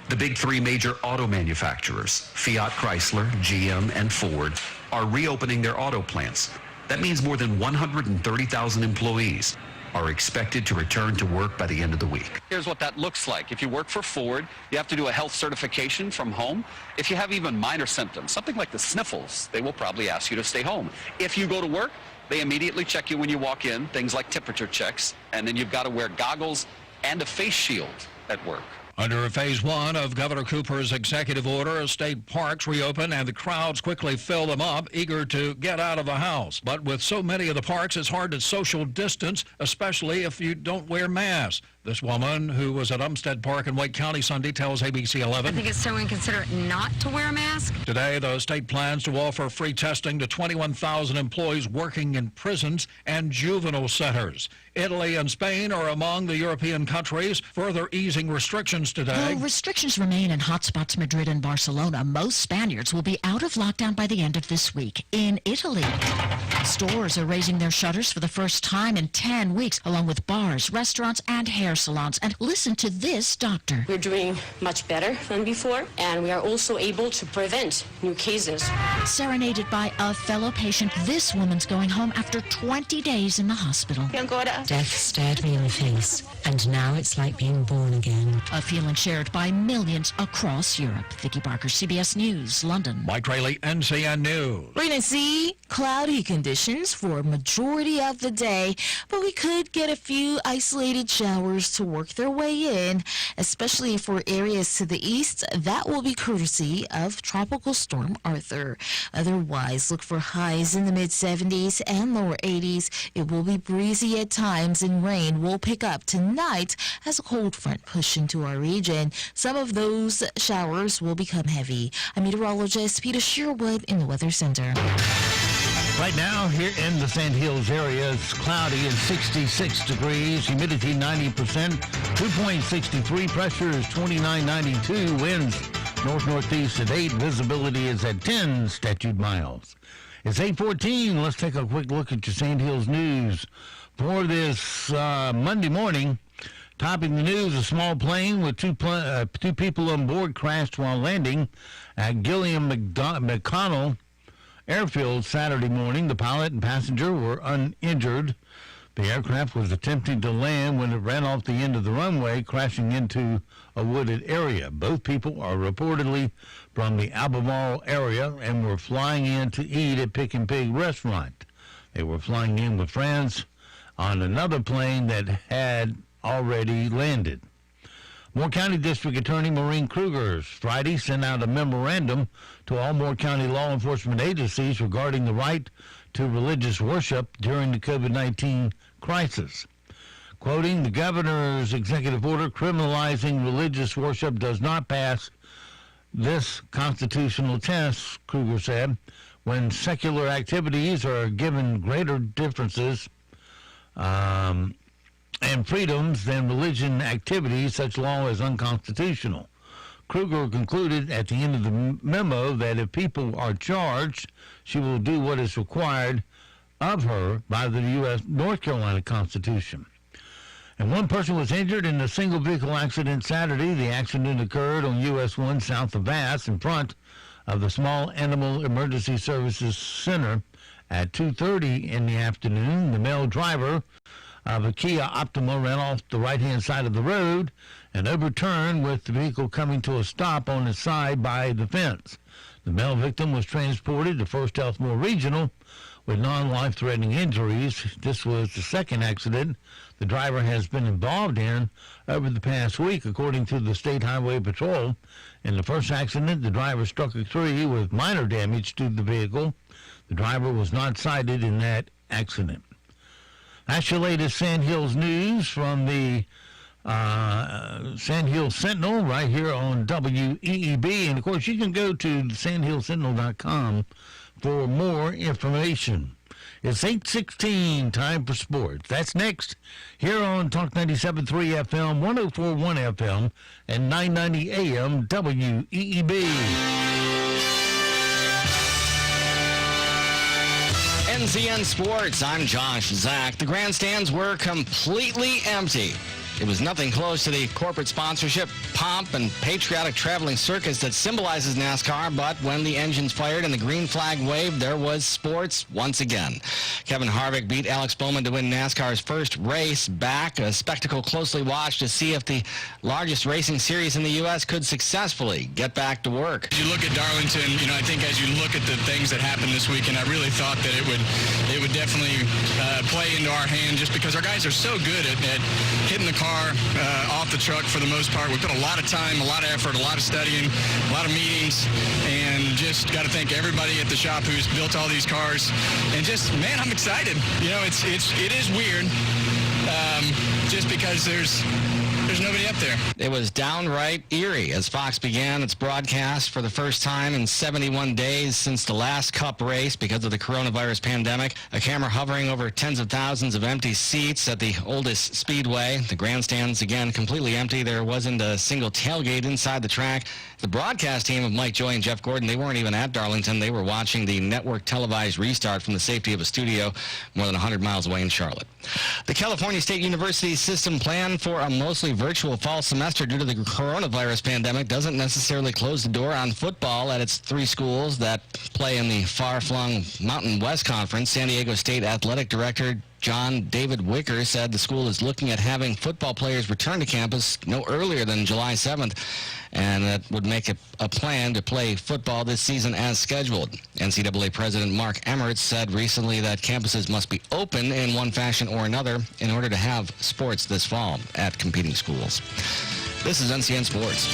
The big three major auto manufacturers, Fiat Chrysler, GM, and Ford, are reopening their auto plants. That means more than 130,000 employees are expected to return to work by the end of the week. Here's what that looks like. If you work for Ford, you have to do a health certification from home. If you have even minor symptoms, something like the sniffles, they will probably ask you to stay home. If you go to work, they immediately check you when you walk in, things like temperature checks, and then you've got to wear goggles and a face shield at work. Under phase 1 of Governor Cooper's executive order, state parks reopen and the crowds quickly fill them up, eager to get out of the house. But with so many of the parks, it's hard to social distance, especially if you don't wear masks. This woman, who was at Umstead Park in Wake County Sunday, tells ABC 11. I think it's so inconsiderate not to wear a mask. Today, the state plans to offer free testing to 21,000 employees working in prisons and juvenile centers. Italy and Spain are among the European countries further easing restrictions today. Though restrictions remain in hotspots Madrid and Barcelona, most Spaniards will be out of lockdown by the end of this week. In Italy, stores are raising their shutters for the first time in 10 weeks, along with bars, restaurants, and hair salons. And listen to this doctor. We're doing much better than before, and we are also able to prevent new cases. Serenaded by a fellow patient, this woman's going home after 20 days in the hospital. Death stared me in the face, and now it's like being born again. A feeling shared by millions across Europe. Vicki Barker, CBS News, London. Mike Rayleigh, NCN News. We're going to see cloudy conditions for a majority of the day, but we could get a few isolated showers to work their way in, especially for areas to the east. That will be courtesy of Tropical Storm Arthur. Otherwise, look for highs in the mid-70s and lower 80s. It will be breezy at times, and rain will pick up tonight as a cold front pushes into our region. Some of those showers will become heavy. I'm meteorologist Peter Sherwood in the Weather Center. Right now, here in the Sand Hills area, it's cloudy and 66 degrees, humidity 90%, 2.63, pressure is 29.92, winds north-northeast at 8, visibility is at 10 statute miles. It's 8:14. Let's take a quick look at your Sand Hills news. For this Monday morning, topping the news, a small plane with two people on board crashed while landing at Gilliam McConnell Airfield Saturday morning. The pilot and passenger were uninjured. The aircraft was attempting to land when it ran off the end of the runway, crashing into a wooded area. Both people are reportedly from the Albemarle area and were flying in to eat at Pick and Pig restaurant. They were flying in with friends on another plane that had already landed. Moore County District Attorney Maureen Kruger Friday sent out a memorandum to all Moore County law enforcement agencies regarding the right to religious worship during the COVID-19 crisis. Quoting, the governor's executive order criminalizing religious worship does not pass this constitutional test, Kruger said. When secular activities are given greater differences and freedoms than religion activities, such law is unconstitutional. Kruger concluded at the end of the memo that if people are charged, she will do what is required of her by the U.S. North Carolina Constitution. And one person was injured in a single vehicle accident Saturday. The accident occurred on US 1 south of Bass in front of the Small Animal Emergency Services Center at 2:30 in the afternoon. The male driver of a Kia Optima ran off the right-hand side of the road and overturned with the vehicle coming to a stop on its side by the fence. The male victim was transported to First Health Moore Regional with non-life-threatening injuries. This was the second accident the driver has been involved in over the past week, according to the State Highway Patrol. In the first accident, the driver struck a tree with minor damage to the vehicle. The driver was not cited in that accident. That's your latest Sand Hills news from the Sand Hills Sentinel right here on WEEB. And, of course, you can go to sandhillsentinel.com for more information. It's 8:16, time for sports. That's next here on Talk 97.3 FM, 104.1 FM, and 990 AM WEEB. NCN Sports, I'm Josh Zach. The grandstands were completely empty. It was nothing close to the corporate sponsorship, pomp, and patriotic traveling circus that symbolizes NASCAR, but when the engines fired and the green flag waved, there was sports once again. Kevin Harvick beat Alex Bowman to win NASCAR's first race back, a spectacle closely watched to see if the largest racing series in the U.S. could successfully get back to work. As you look at Darlington, I think as you look at the things that happened this weekend, I really thought that it would definitely play into our hand just because our guys are so good at hitting the car off the truck for the most part. We put a lot of time, a lot of effort, a lot of studying, a lot of meetings, and just got to thank everybody at the shop who's built all these cars. And just, man, I'm excited. It is weird just because there's nobody up there. It was downright eerie as Fox began its broadcast for the first time in 71 days since the last Cup race because of the coronavirus pandemic. A camera hovering over tens of thousands of empty seats at the oldest speedway. The grandstands, again, completely empty. There wasn't a single tailgate inside the track. The broadcast team of Mike Joy and Jeff Gordon, they weren't even at Darlington. They were watching the network televised restart from the safety of a studio more than 100 miles away in Charlotte. The California State University system plan for a mostly virtual fall semester due to the coronavirus pandemic doesn't necessarily close the door on football at its three schools that play in the far-flung Mountain West Conference. San Diego State Athletic Director John David Wicker said the school is looking at having football players return to campus no earlier than July 7th, and that would make it a plan to play football this season as scheduled. NCAA President Mark Emmert said recently that campuses must be open in one fashion or another in order to have sports this fall at competing schools. This is NCN Sports.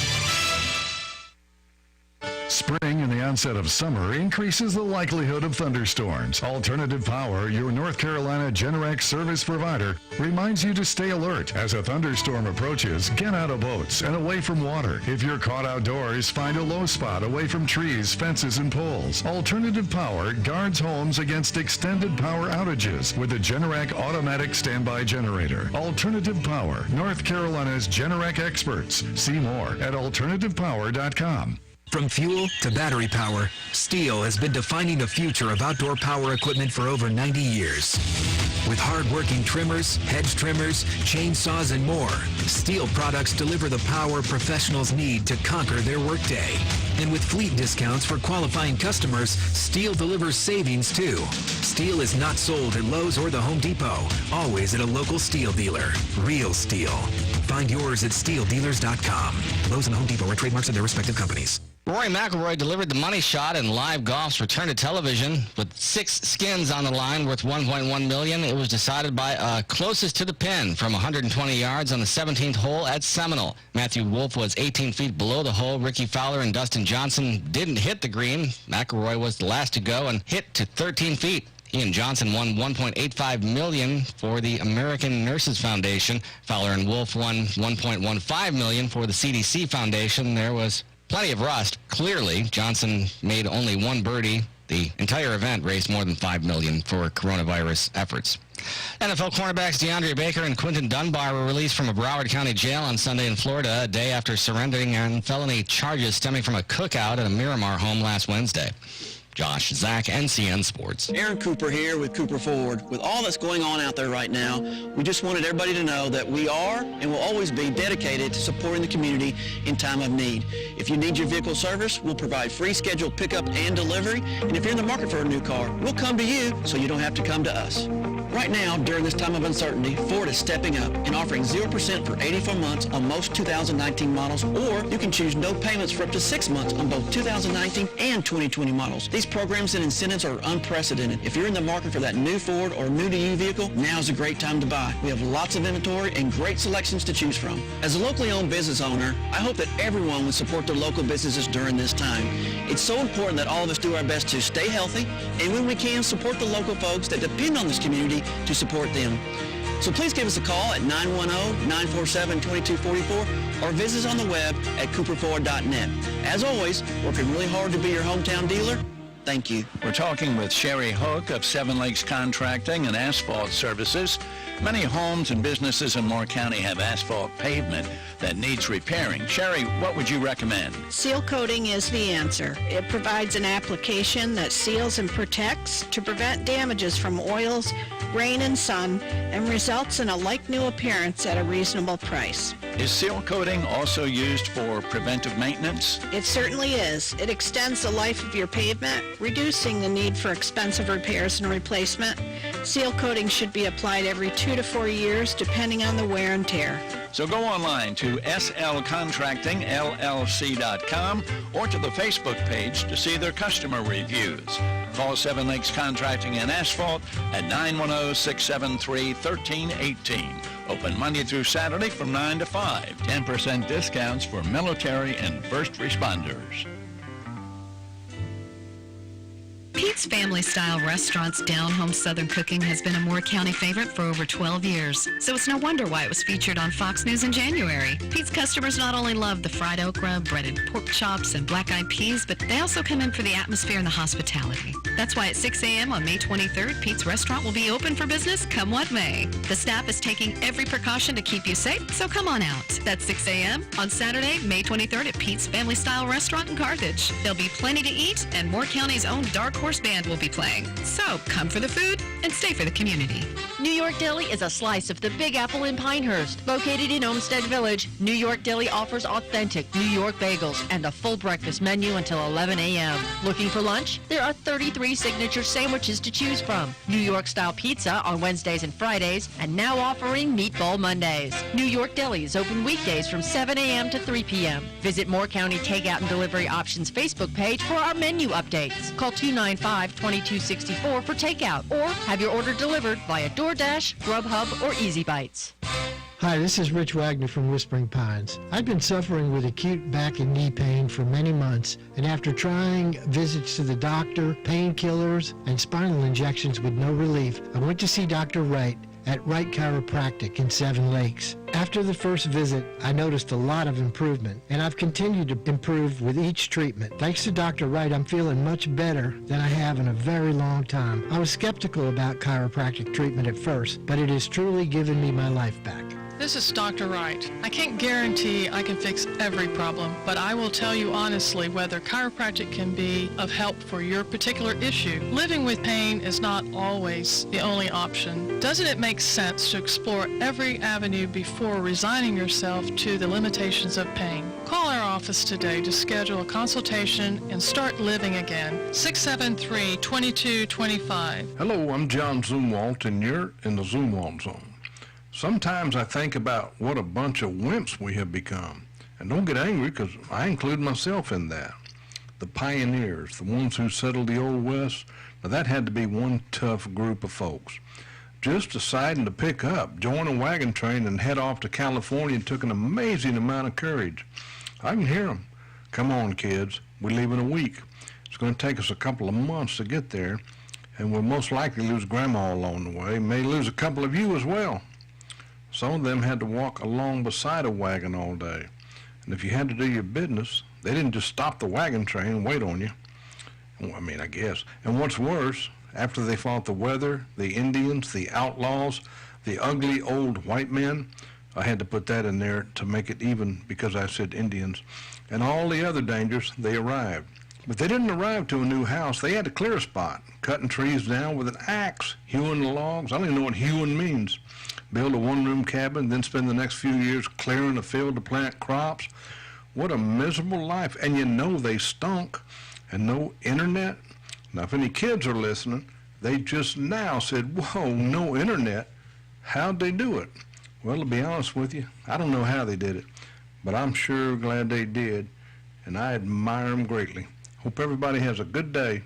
Spring and the onset of summer increases the likelihood of thunderstorms. Alternative Power, your North Carolina Generac service provider, reminds you to stay alert. As a thunderstorm approaches, get out of boats and away from water. If you're caught outdoors, find a low spot away from trees, fences, and poles. Alternative Power guards homes against extended power outages with a Generac automatic standby generator. Alternative Power, North Carolina's Generac experts. See more at alternativepower.com. From fuel to battery power, steel has been defining the future of outdoor power equipment for over 90 years. With hard-working trimmers, hedge trimmers, chainsaws, and more, steel products deliver the power professionals need to conquer their workday. And with fleet discounts for qualifying customers, steel delivers savings too. Steel is not sold at Lowe's or the Home Depot, always at a local steel dealer. Real steel. Find yours at steeldealers.com. Lowe's and Home Depot are trademarks of their respective companies. Rory McIlroy delivered the money shot in live golf's return to television with 6 skins on the line worth $1.1 million. It was decided by closest to the pin from 120 yards on the 17th hole at Seminole. Matthew Wolff was 18 feet below the hole. Ricky Fowler and Dustin Johnson didn't hit the green. McIlroy was the last to go and hit to 13 feet. He and Johnson won $1.85 million for the American Nurses Foundation. Fowler and Wolff won $1.15 million for the CDC Foundation. There was plenty of rust. Clearly, Johnson made only 1 birdie. The entire event raised more than $5 million for coronavirus efforts. NFL cornerbacks DeAndre Baker and Quinton Dunbar were released from a Broward County jail on Sunday in Florida, a day after surrendering on felony charges stemming from a cookout at a Miramar home last Wednesday. Josh Zach, NCN Sports. Aaron Cooper here with Cooper Ford. With all that's going on out there right now, we just wanted everybody to know that we are and will always be dedicated to supporting the community in time of need. If you need your vehicle service, we'll provide free scheduled pickup and delivery. And if you're in the market for a new car, we'll come to you so you don't have to come to us. Right now, during this time of uncertainty, Ford is stepping up and offering 0% for 84 months on most 2019 models, or you can choose no payments for up to 6 months on both 2019 and 2020 models. These programs and incentives are unprecedented. If you're in the market for that new Ford or new-to-you vehicle, now's a great time to buy. We have lots of inventory and great selections to choose from. As a locally owned business owner, I hope that everyone would support their local businesses during this time. It's so important that all of us do our best to stay healthy, and when we can, support the local folks that depend on this community to support them. So please give us a call at 910-947-2244 or visit us on the web at cooperford.net. As always, working really hard to be your hometown dealer. Thank you. We're talking with Sherry Hook of Seven Lakes Contracting and Asphalt Services. Many homes and businesses in Moore County have asphalt pavement that needs repairing. Sherry, what would you recommend? Seal coating is the answer. It provides an application that seals and protects to prevent damages from oils, rain, and sun, and results in a like-new appearance at a reasonable price. Is seal coating also used for preventive maintenance? It certainly is. It extends the life of your pavement, reducing the need for expensive repairs and replacement. Seal coating should be applied every 2 to 4 years, depending on the wear and tear. So go online to slcontractingllc.com or to the Facebook page to see their customer reviews. Call Seven Lakes Contracting and Asphalt at 910-673-1318. Open Monday through Saturday from 9 to 5. 10% discounts for military and first responders. Pete's Family Style Restaurant's down-home Southern cooking has been a Moore County favorite for over 12 years, so it's no wonder why it was featured on Fox News in January. Pete's customers not only love the fried okra, breaded pork chops, and black-eyed peas, but they also come in for the atmosphere and the hospitality. That's why at 6 a.m. on May 23rd, Pete's Restaurant will be open for business come what may. The staff is taking every precaution to keep you safe, so come on out. That's 6 a.m. on Saturday, May 23rd at Pete's Family Style Restaurant in Carthage. There'll be plenty to eat, and Moore County's own Dark Horse Band will be playing. So come for the food and stay for the community. New York Deli is a slice of the Big Apple in Pinehurst. Located in Olmsted Village, New York Deli offers authentic New York bagels and a full breakfast menu until 11 a.m. Looking for lunch? There are 33 signature sandwiches to choose from. New York-style pizza on Wednesdays and Fridays, and now offering Meatball Mondays. New York Deli is open weekdays from 7 a.m. to 3 p.m. Visit Moore County Takeout and Delivery Options Facebook page for our menu updates. Call 295-2264 for takeout, or have your order delivered via DoorDash, Grubhub, or Easy Bites. Hi, this is Rich Wagner from Whispering Pines. I've been suffering with acute back and knee pain for many months, and after trying visits to the doctor, painkillers, and spinal injections with no relief, I went to see Dr. Wright at Wright Chiropractic in Seven Lakes. After the first visit, I noticed a lot of improvement, and I've continued to improve with each treatment. Thanks to Dr. Wright, I'm feeling much better than I have in a very long time. I was skeptical about chiropractic treatment at first, but it has truly given me my life back. This is Dr. Wright. I can't guarantee I can fix every problem, but I will tell you honestly whether chiropractic can be of help for your particular issue. Living with pain is not always the only option. Doesn't it make sense to explore every avenue before resigning yourself to the limitations of pain? Call our office today to schedule a consultation and start living again. 673-2225. Hello, I'm John Zumwalt, and you're in the Zumwalt Zone. Sometimes I think about what a bunch of wimps we have become. And don't get angry, because I include myself in that. The pioneers, the ones who settled the Old West, now that had to be one tough group of folks. Just deciding to pick up, join a wagon train, and head off to California took an amazing amount of courage. I can hear them. Come on, kids. We leave in a week. It's going to take us a couple of months to get there, and we'll most likely lose Grandma along the way. May lose a couple of you as well. Some of them had to walk along beside a wagon all day. And if you had to do your business, they didn't just stop the wagon train and wait on you. Well, I guess. And what's worse, after they fought the weather, the Indians, the outlaws, the ugly old white men, I had to put that in there to make it even because I said Indians, and all the other dangers, they arrived. But they didn't arrive to a new house. They had to clear a spot, cutting trees down with an axe, hewing the logs. I don't even know what hewing means. Build a one-room cabin, then spend the next few years clearing a field to plant crops. What a miserable life. And you know they stunk. And no internet. Now, if any kids are listening, they just now said, whoa, no internet. How'd they do it? Well, to be honest with you, I don't know how they did it, but I'm sure glad they did, and I admire them greatly. Hope everybody has a good day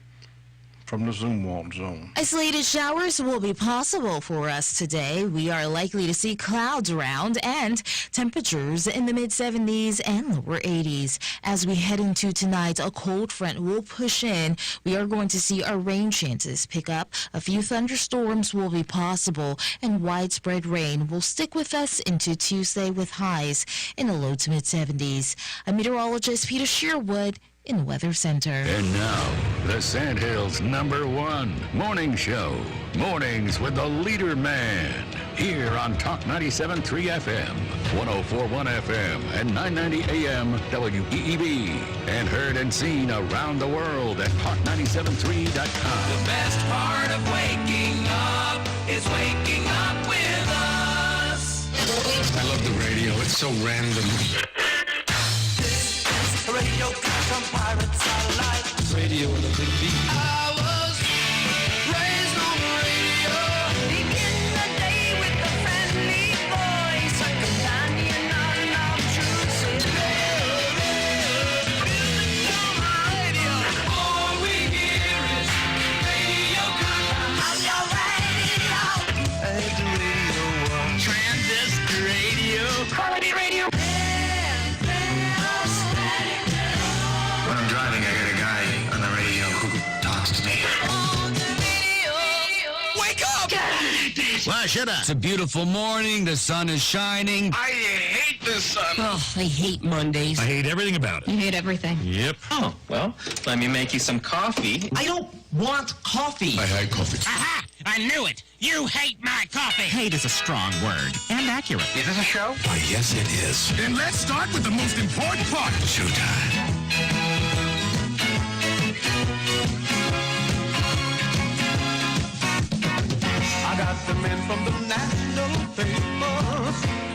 from the Zumwalt Zone. Isolated showers will be possible for us today. We are likely to see clouds around and temperatures in the mid-70s and lower 80s. As we head into tonight, a cold front will push in. We are going to see our rain chances pick up. A few thunderstorms will be possible, and widespread rain will stick with us into Tuesday with highs in the low to mid-70s. I'm meteorologist Peter Sherwood in the Weather Center. And now, the Sandhills' #1 morning show. Mornings with the Leader Man. Here on Talk 97.3 FM, 104.1 FM, and 990 AM WEEB. And heard and seen around the world at talk973.com. The best part of waking up is waking up with us. I love the radio. It's so random. Radio got some pirate satellite. Radio with a big beat. I was raised on the radio. Begin the day with a friendly voice. A companion on our truths is music on the radio. All we hear is Radio Gaga. On your radio. Hey, the radio one. Transistor radio. Quality radio. When I'm driving, I got a guy on the radio who talks to me. Wake up! Well, shut up. It's a beautiful morning. The sun is shining. I hate this sun. Oh, I hate Mondays. I hate everything about it. You hate everything. Yep. Oh, well, let me make you some coffee. I don't want coffee. I hate coffee. Aha! I knew it! You hate my coffee! Hate is a strong word and accurate. Is this a show? Why, yes, it is. Then let's start with the most important part. Showtime. I got them in from the national paper.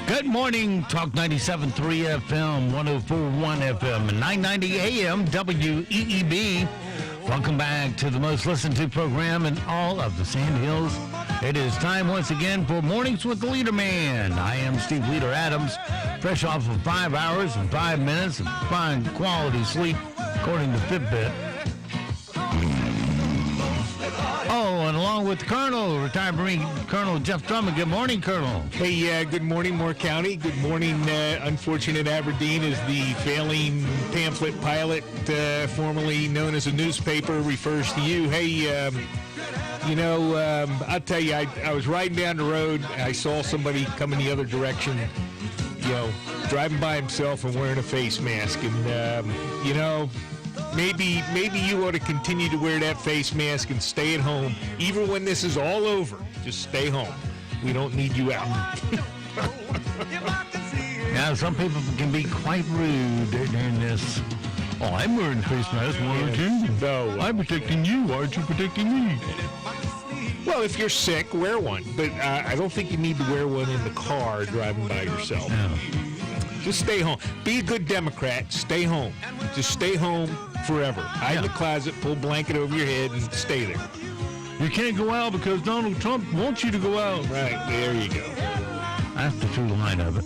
Good morning, Talk 97.3 FM, 104.1 FM, and 990 AM WEEB. Welcome back to the most listened to program in all of the Sandhills. It is time once again for Mornings with the Leader Man. I am Steve Leader Adams, fresh off of 5 hours and 5 minutes of fine quality sleep, according to Fitbit. Oh, and along with Colonel, retired Marine Colonel Jeff Drummond. Good morning, Colonel. Hey, good morning, Moore County. Good morning, unfortunate Aberdeen, as the failing pamphlet pilot, formerly known as a newspaper, refers to you. Hey, I'll tell you, I was riding down the road. I saw somebody coming the other direction, driving by himself and wearing a face mask. And, Maybe you ought to continue to wear that face mask and stay at home. Even when this is all over, just stay home. We don't need you out. Now, some people can be quite rude during this. Oh, I'm wearing a face mask, one or two. No. I'm protecting you. Why aren't you protecting me? Well, if you're sick, wear one. But I don't think you need to wear one in the car driving by yourself. No. Just stay home. Be a good Democrat. Stay home. Just stay home forever. Hide in the closet, pull a blanket over your head, and stay there. You can't go out because Donald Trump wants you to go out. Right, there you go. That's the true line of it.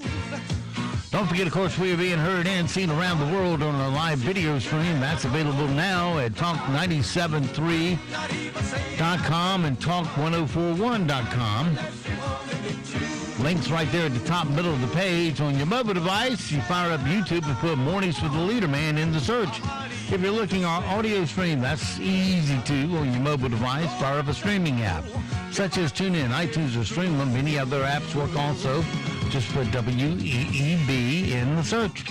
Don't forget, of course, we are being heard and seen around the world on our live video stream. That's available now at talk973.com and talk1041.com. Links right there at the top middle of the page. On your mobile device, you fire up YouTube and put Mornings with the Leader Man in the search. If you're looking at our audio stream, that's easy too. On your mobile device, fire up a streaming app, such as TuneIn, iTunes, or Streamlabs. Many other apps work also. Just put WEEB in the search.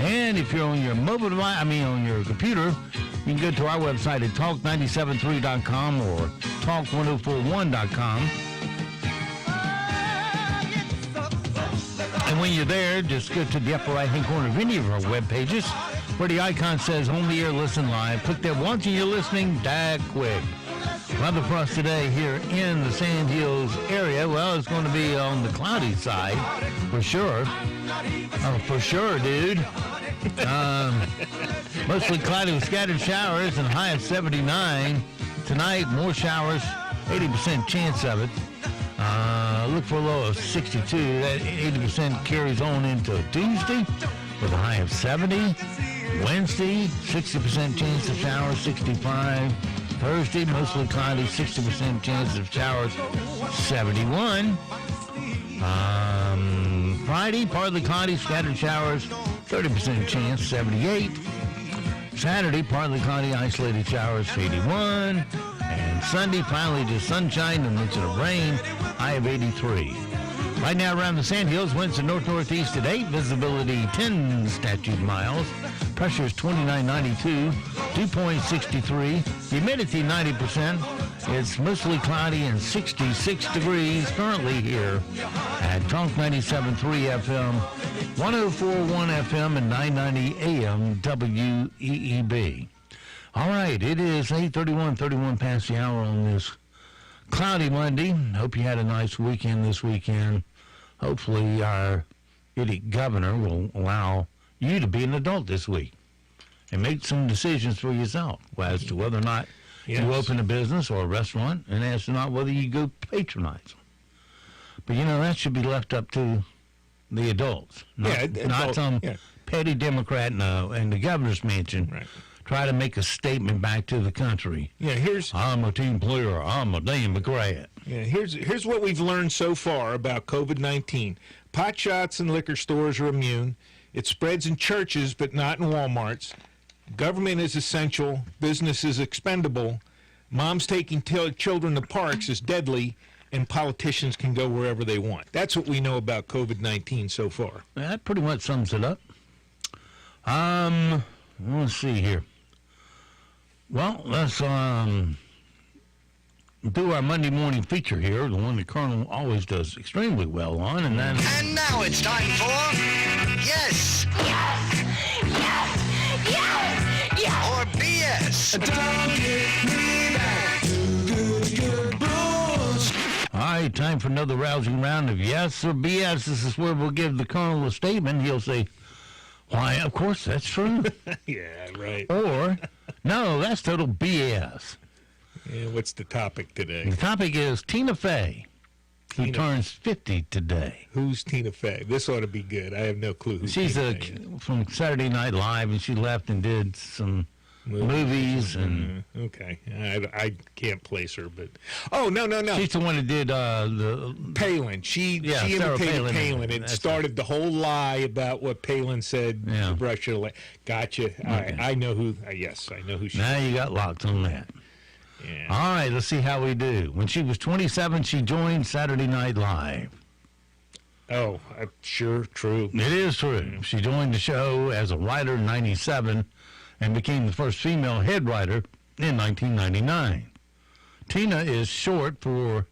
And if you're on your mobile device, on your computer, you can go to our website at talk973.com or talk1041.com. And when you're there, just go to the upper right-hand corner of any of our web pages where the icon says On the Air Listen Live. Click that once and you're listening that quick. Weather for us today here in the Sand Hills area, well, it's going to be on the cloudy side, for sure. Oh, for sure, dude. Mostly cloudy with scattered showers and a high of 79. Tonight, more showers, 80% chance of it. Look for a low of 62. That 80% carries on into Tuesday with a high of 70. Wednesday, 60% chance of showers, 65. Thursday, mostly cloudy, 60% chance of showers, 71. Friday, partly cloudy, scattered showers, 30% chance, 78. Saturday, partly cloudy, isolated showers, 81. And Sunday, finally, just sunshine and a mention of rain, high of 83. Right now around the Sand Hills, winds to north-northeast at 8, visibility 10 statute miles. Pressure is 2992, dew point 63, humidity 90%. It's mostly cloudy and 66 degrees currently here at Talk 97.3 FM, 104.1 FM, and 990 AM WEEB. All right, it is 8:31 past the hour on this cloudy Monday. Hope you had a nice weekend this weekend. Hopefully our idiot governor will allow you to be an adult this week and make some decisions for yourself as to whether or not you open a business or a restaurant, and as to not whether you go patronize them. But, that should be left up to the adults, not some petty Democrat in the governor's mansion. Right. Try to make a statement back to the country. I'm a team player. I'm a Democrat. Yeah, here's what we've learned so far about COVID-19. Pot shots and liquor stores are immune. It spreads in churches, but not in Walmarts. Government is essential. Business is expendable. Moms taking children to parks is deadly, and politicians can go wherever they want. That's what we know about COVID-19 so far. That pretty much sums it up. Let's see here. Well, let's do our Monday morning feature here, the one the Colonel always does extremely well on, and then... And now it's time for... Yes! Yes! Yes! Yes! Yes! Or BS! Don't get me back to good blues. All right, time for another rousing round of yes or BS. This is where we'll give the Colonel a statement. He'll say, why, of course, that's true. Yeah, right. Or, no, that's total BS. Yeah, what's the topic today? The topic is Tina Fey, who turns 50 today. Who's Tina Fey? This ought to be good. I have no clue who She's Tina Fey is. From Saturday Night Live, and she left and did some movies and okay, I can't place her, but no. She's the one that did the Palin. She imitated Palin. It started the whole lie about what Palin said to Russia. Gotcha. Okay. I know who. Yes, I know who she. Now you got locked on that. Yeah. All right, let's see how we do. When she was 27, she joined Saturday Night Live. Oh, sure, true. It is true. She joined the show as a writer in 97 and became the first female head writer in 1999. Tina is short for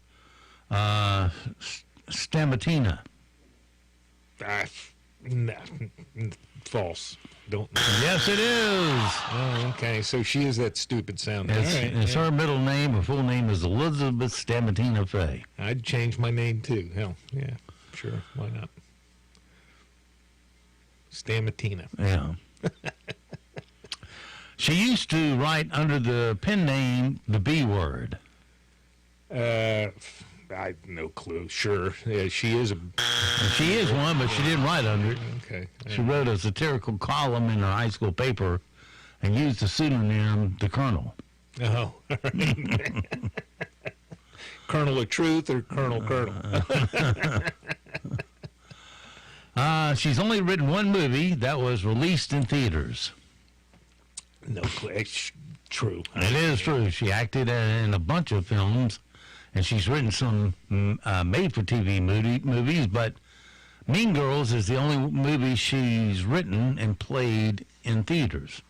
Stamatina. No, false. Don't. Yes, it is. Oh, okay. So she is that stupid sounding. It's her middle name. Her full name is Elizabeth Stamatina Fay. I'd change my name too. Hell, yeah, sure. Why not? Stamatina. Yeah. She used to write under the pen name the B Word. I have no clue. Sure. Yeah, she is She is one, but she didn't write under it. Okay. She wrote a satirical column in her high school paper and used the pseudonym The Colonel. Oh, all right. Colonel of Truth or Colonel. She's only written one movie that was released in theaters. No clue. It's true. It is true. She acted in a bunch of films, and she's written some made-for-TV movies, but Mean Girls is the only movie she's written and played in theaters.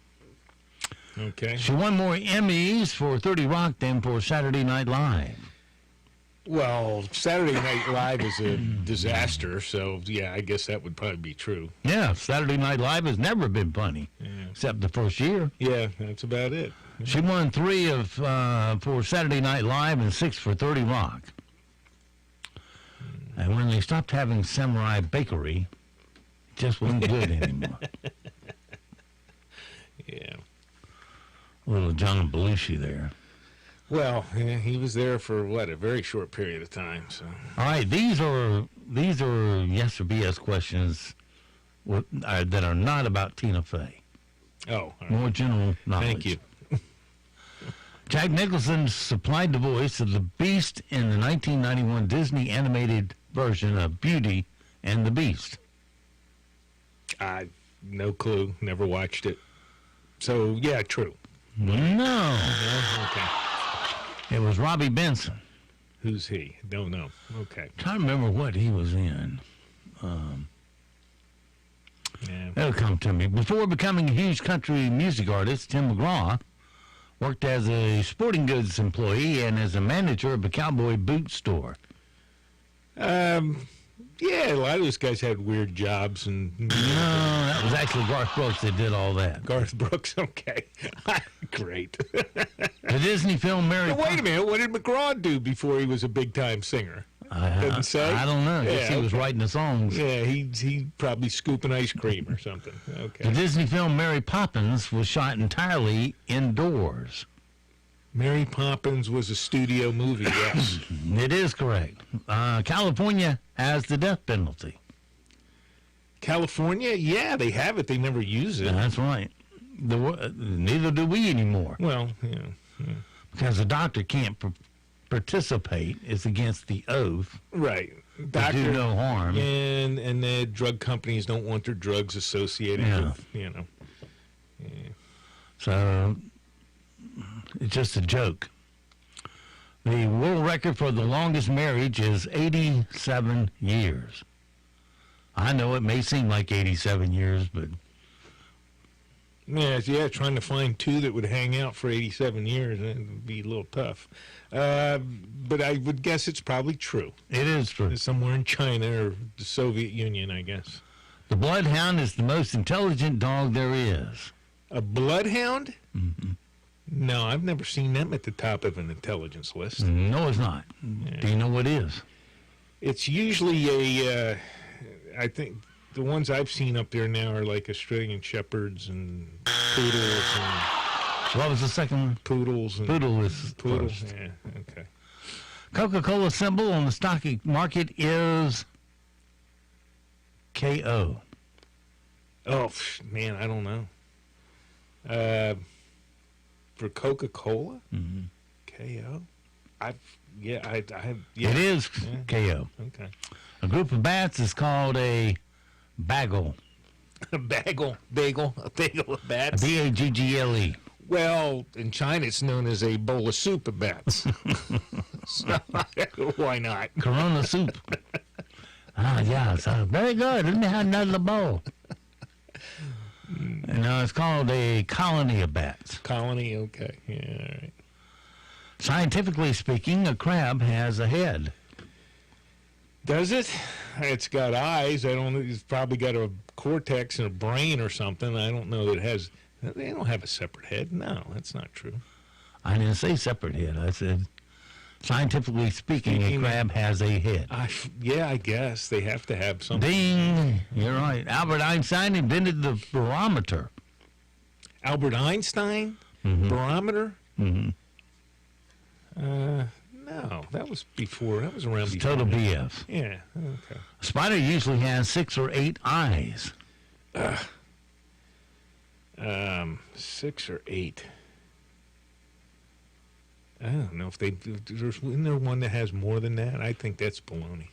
Okay. She won more Emmys for 30 Rock than for Saturday Night Live. Well, Saturday Night Live is a disaster, so yeah, I guess that would probably be true. Yeah, Saturday Night Live has never been funny, except the first year. Yeah, that's about it. She won 3 for Saturday Night Live and 6 for 30 Rock. And when they stopped having Samurai Bakery, it just wasn't good anymore. Yeah. A little John Belushi there. Well, yeah, he was there for a very short period of time. So. All right, these are yes or BS questions that are not about Tina Fey. Oh, all right. More general knowledge. Thank you. Jack Nicholson supplied the voice of the Beast in the 1991 Disney animated version of Beauty and the Beast. No clue. Never watched it. So, yeah, true. No. Okay. It was Robbie Benson. Who's he? Don't know. Okay. Trying to remember what he was in. That'll come to me. Before becoming a huge country music artist, Tim McGraw worked as a sporting goods employee and as a manager of a cowboy boot store. Yeah, a lot of those guys had weird jobs. No, that was actually Garth Brooks that did all that. Garth Brooks, okay. Great. The Disney film Mary Now, wait a minute, what did McGraw do before he was a big-time singer? Doesn't say? I don't know. I guess he was writing the songs. Yeah, he probably scooping ice cream or something. Okay. The Disney film Mary Poppins was shot entirely indoors. Mary Poppins was a studio movie, yes. It is correct. California has the death penalty. California? Yeah, they have it. They never use it. That's right. Neither do we anymore. Well, yeah. Because the doctor can't participate. It's against the oath. Right. To do no harm. And the drug companies don't want their drugs associated with, Yeah. So it's just a joke. The world record for the longest marriage is 87 years. I know it may seem like 87 years, but... Yeah, trying to find two that would hang out for 87 years, it would be a little tough. But I would guess it's probably true. It is true. It's somewhere in China or the Soviet Union, I guess. The bloodhound is the most intelligent dog there is. A bloodhound? Mm-hmm. No, I've never seen them at the top of an intelligence list. No, it's not. Yeah. Do you know what it is? It's usually I think the ones I've seen up there now are like Australian Shepherds and Poodles and... What was the second one? Poodles. And Poodle is Poodles, first. yeah, okay. Coca-Cola symbol on the stock market is KO. Oh, man, I don't know. For Coca-Cola? Mm-hmm. KO? I have. Yeah. It is KO. Okay. A group of bats is called a bagel. A bagel of bats? B-A-G-G-L-E. Well, in China, it's known as a bowl of soup of bats. So, why not? Corona soup. Yeah, so very good. Let me have another bowl. And it's called a colony of bats. Colony, okay. Yeah, all right. Scientifically speaking, a crab has a head. Does it? It's got eyes. I don't know. It's probably got a cortex and a brain or something. I don't know that it has. They don't have a separate head. No, that's not true. I didn't say separate head. I said, scientifically speaking, a crab has a head. Yeah, I guess they have to have something. Ding! You're right. Albert Einstein invented the barometer. Albert Einstein? Mm-hmm. Barometer? Mm-hmm. No, that was before. That was around before. Total BS. Yeah, okay. A spider usually has 6 or 8 eyes. 6 or 8. I don't know if isn't there one that has more than that? I think that's baloney.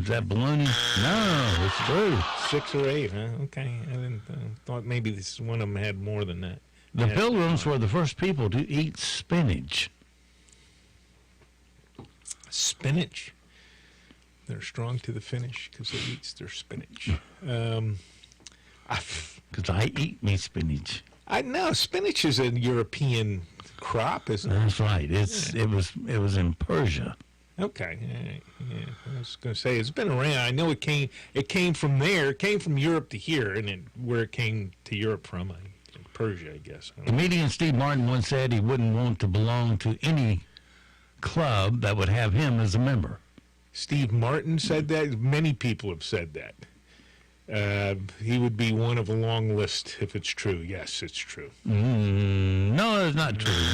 Is that baloney? No, it's true. 6 or 8, huh? Okay. I didn't thought maybe this one of them had more than that. The Pilgrims were the first people to eat spinach. Spinach. They're strong to the finish because they eats their spinach. Because I eat me spinach. I know spinach is a European crop, isn't it? That's right. It was in Persia. Okay. Yeah. I was going to say it's been around. I know it came from there. It came from Europe to here, and where it came to Europe from, Persia, I guess. Comedian Steve Martin once said he wouldn't want to belong to any club that would have him as a member. Steve Martin said that. Many people have said that. He would be one of a long list if it's true. Yes, it's true. No, it's not true.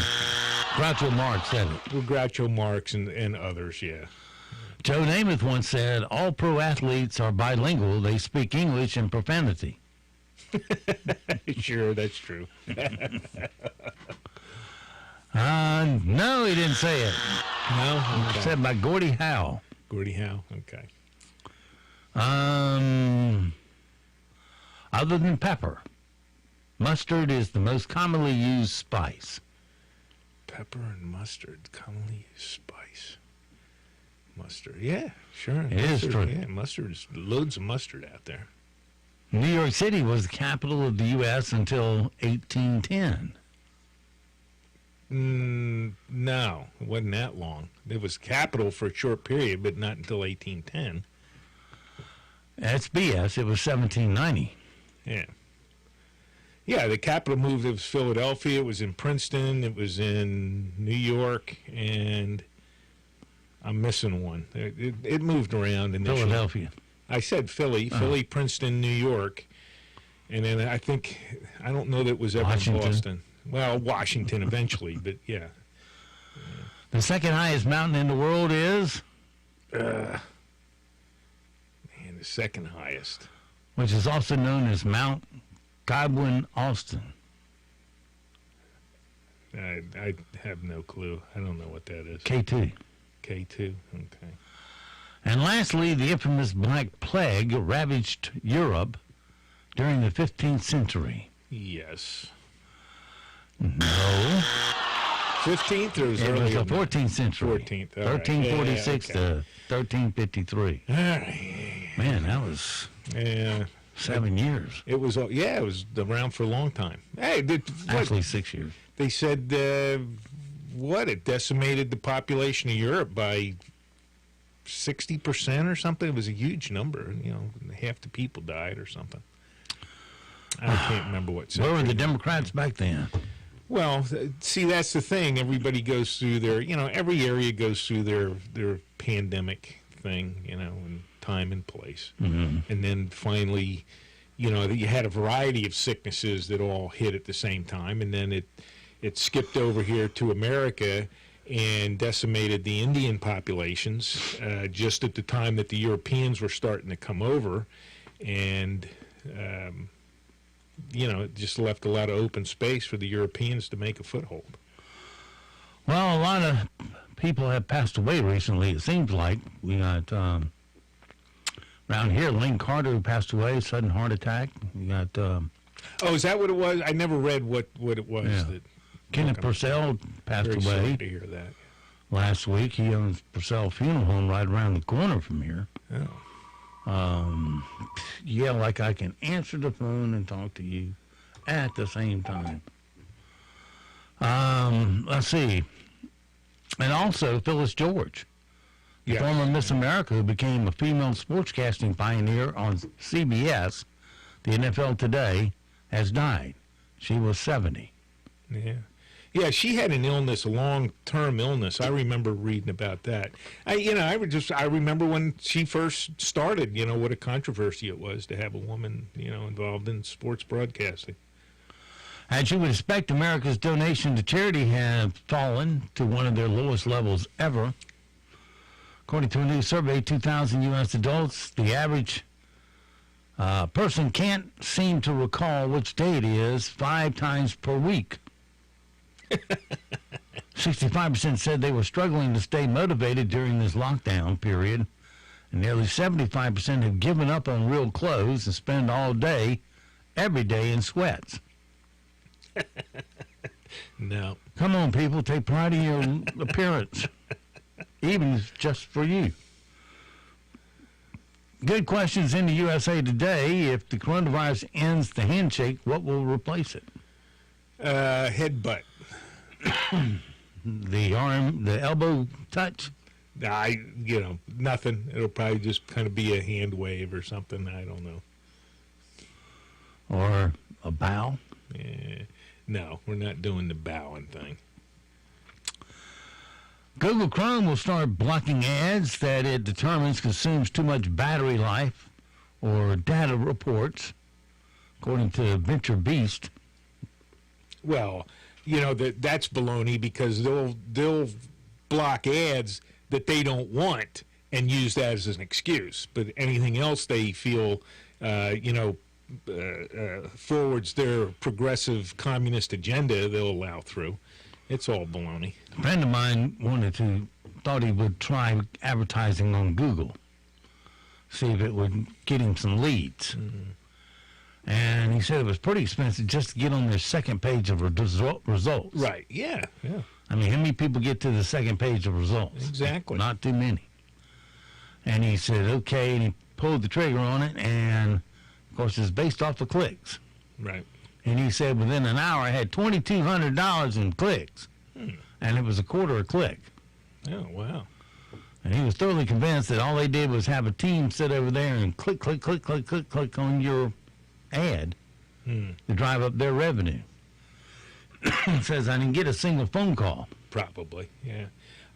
Groucho Marx said it. Well, Groucho Marx and others, yeah. Joe Namath once said, all pro athletes are bilingual. They speak English and profanity. Sure, that's true. No, he didn't say it. No? Okay. Said by Gordie Howe. Gordie Howe, okay. Other than pepper, mustard is the most commonly used spice. Pepper and mustard, commonly used spice. Mustard, yeah, sure. It is true. Yeah, mustard is loads of mustard out there. New York City was the capital of the U.S. until 1810. No, it wasn't that long. It was capital for a short period, but not until 1810. That's BS. It was 1790. Yeah. Yeah, the capital moved. It was Philadelphia. It was in Princeton. It was in New York. And I'm missing one. It moved around initially. Philadelphia. I said Philly. Philly, Princeton, New York. And then I don't know that it was ever Washington. Boston. Well, Washington eventually, but yeah. The second highest mountain in the world is? The second highest. Which is also known as Mount Godwin-Austen. I have no clue. I don't know what that is. K2. K2, okay. And lastly, the infamous Black Plague ravaged Europe during the 15th century. Yes. No. 15th or was it earlier? was the 14th century. 14th. 1346 to 1353. All right. Man, that was 7 years. It was around for a long time. Hey, actually 6 years. They said it decimated the population of Europe by 60% or something. It was a huge number. Half the people died or something. I can't remember what. Where were the Democrats back then? Well, see, that's the thing. Everybody goes through their, every area goes through their pandemic thing, and time and place. Mm-hmm. And then finally, you had a variety of sicknesses that all hit at the same time. And then it skipped over here to America and decimated the Indian populations just at the time that the Europeans were starting to come over. And, it just left a lot of open space for the Europeans to make a foothold. Well, a lot of people have passed away recently, it seems like. We got, around here, Lynn Carter, who passed away, sudden heart attack. We got... is that what it was? I never read what it was. Yeah. Kenneth Purcell passed away. Sorry to hear that. Last week. He owns Purcell Funeral Home right around the corner from here. Oh. Like I can answer the phone and talk to you at the same time. Let's see. And also Phyllis George. The former Miss America, who became a female sportscasting pioneer on CBS, the NFL Today, has died. She was 70. Yeah. Yeah, she had an illness, a long-term illness. I remember reading about that. I remember when she first started, what a controversy it was to have a woman, involved in sports broadcasting. As you would expect, America's donation to charity have fallen to one of their lowest levels ever. According to a new survey, 2,000 U.S. adults, the average person can't seem to recall which day it is 5 times per week. 65% said they were struggling to stay motivated during this lockdown period, and nearly 75% have given up on real clothes and spend all day, every day in sweats. No. Come on, people, take pride in your appearance, even if it's just for you. Good questions in the USA Today. If the coronavirus ends the handshake, what will replace it? Headbutt. The arm, the elbow touch? Nothing. It'll probably just kind of be a hand wave or something. I don't know. Or a bow? No, we're not doing the bowing thing. Google Chrome will start blocking ads that it determines consumes too much battery life or data reports, according to VentureBeast. Well, that's baloney because they'll block ads that they don't want and use that as an excuse. But anything else they feel, forwards their progressive communist agenda, they'll allow through. It's all baloney. A friend of mine thought he would try advertising on Google, see if it would get him some leads. Mm-hmm. And he said it was pretty expensive just to get on their second page of results. Right, yeah. I mean, how many people get to the second page of results? Exactly. Not too many. And he said, okay, and he pulled the trigger on it, and, of course, it's based off of clicks. Right. And he said within an hour I had $2,200 in clicks, and it was a quarter a click. Oh, wow. And he was thoroughly convinced that all they did was have a team sit over there and click, click, click, click, click, click on your ad to drive up their revenue. It says I didn't get a single phone call. Probably, yeah.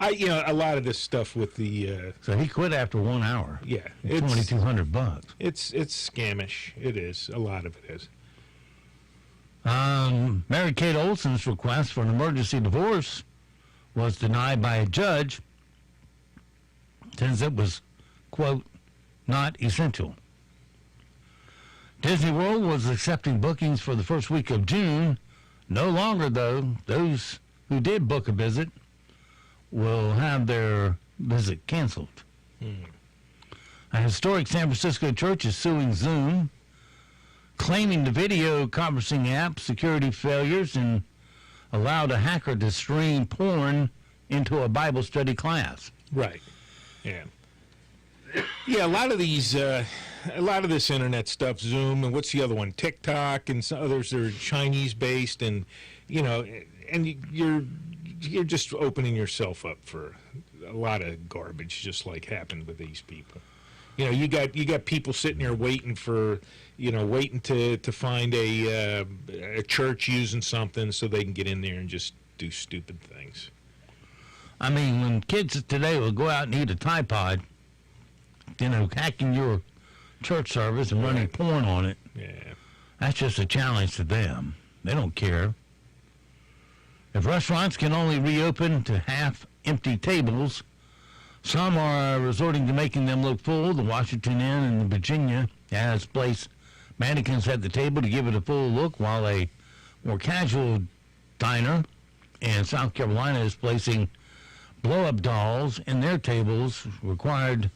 A lot of this stuff with the... so he quit after 1 hour. Yeah. $2,200. It's scamish. It is. A lot of it is. Mary Kate Olsen's request for an emergency divorce was denied by a judge since it was, quote, not essential. Disney World was accepting bookings for the first week of June. No longer, though, those who did book a visit will have their visit canceled. A historic San Francisco church is suing Zoom, claiming the video conferencing app security failures and allowed a hacker to stream porn into a Bible study class. Right. Yeah. Yeah, a lot of this internet stuff, Zoom, and what's the other one? TikTok, and some others are Chinese-based, and you're just opening yourself up for a lot of garbage, just like happened with these people. You got people sitting there waiting to find a church using something so they can get in there and just do stupid things. I mean, when kids today will go out and eat a Tide Pod, hacking your church service and running porn on it, that's just a challenge to them. They don't care. If restaurants can only reopen to half-empty tables, some are resorting to making them look full. The Washington Inn in Virginia has placed mannequins at the table to give it a full look, while a more casual diner in South Carolina is placing blow-up dolls in their tables required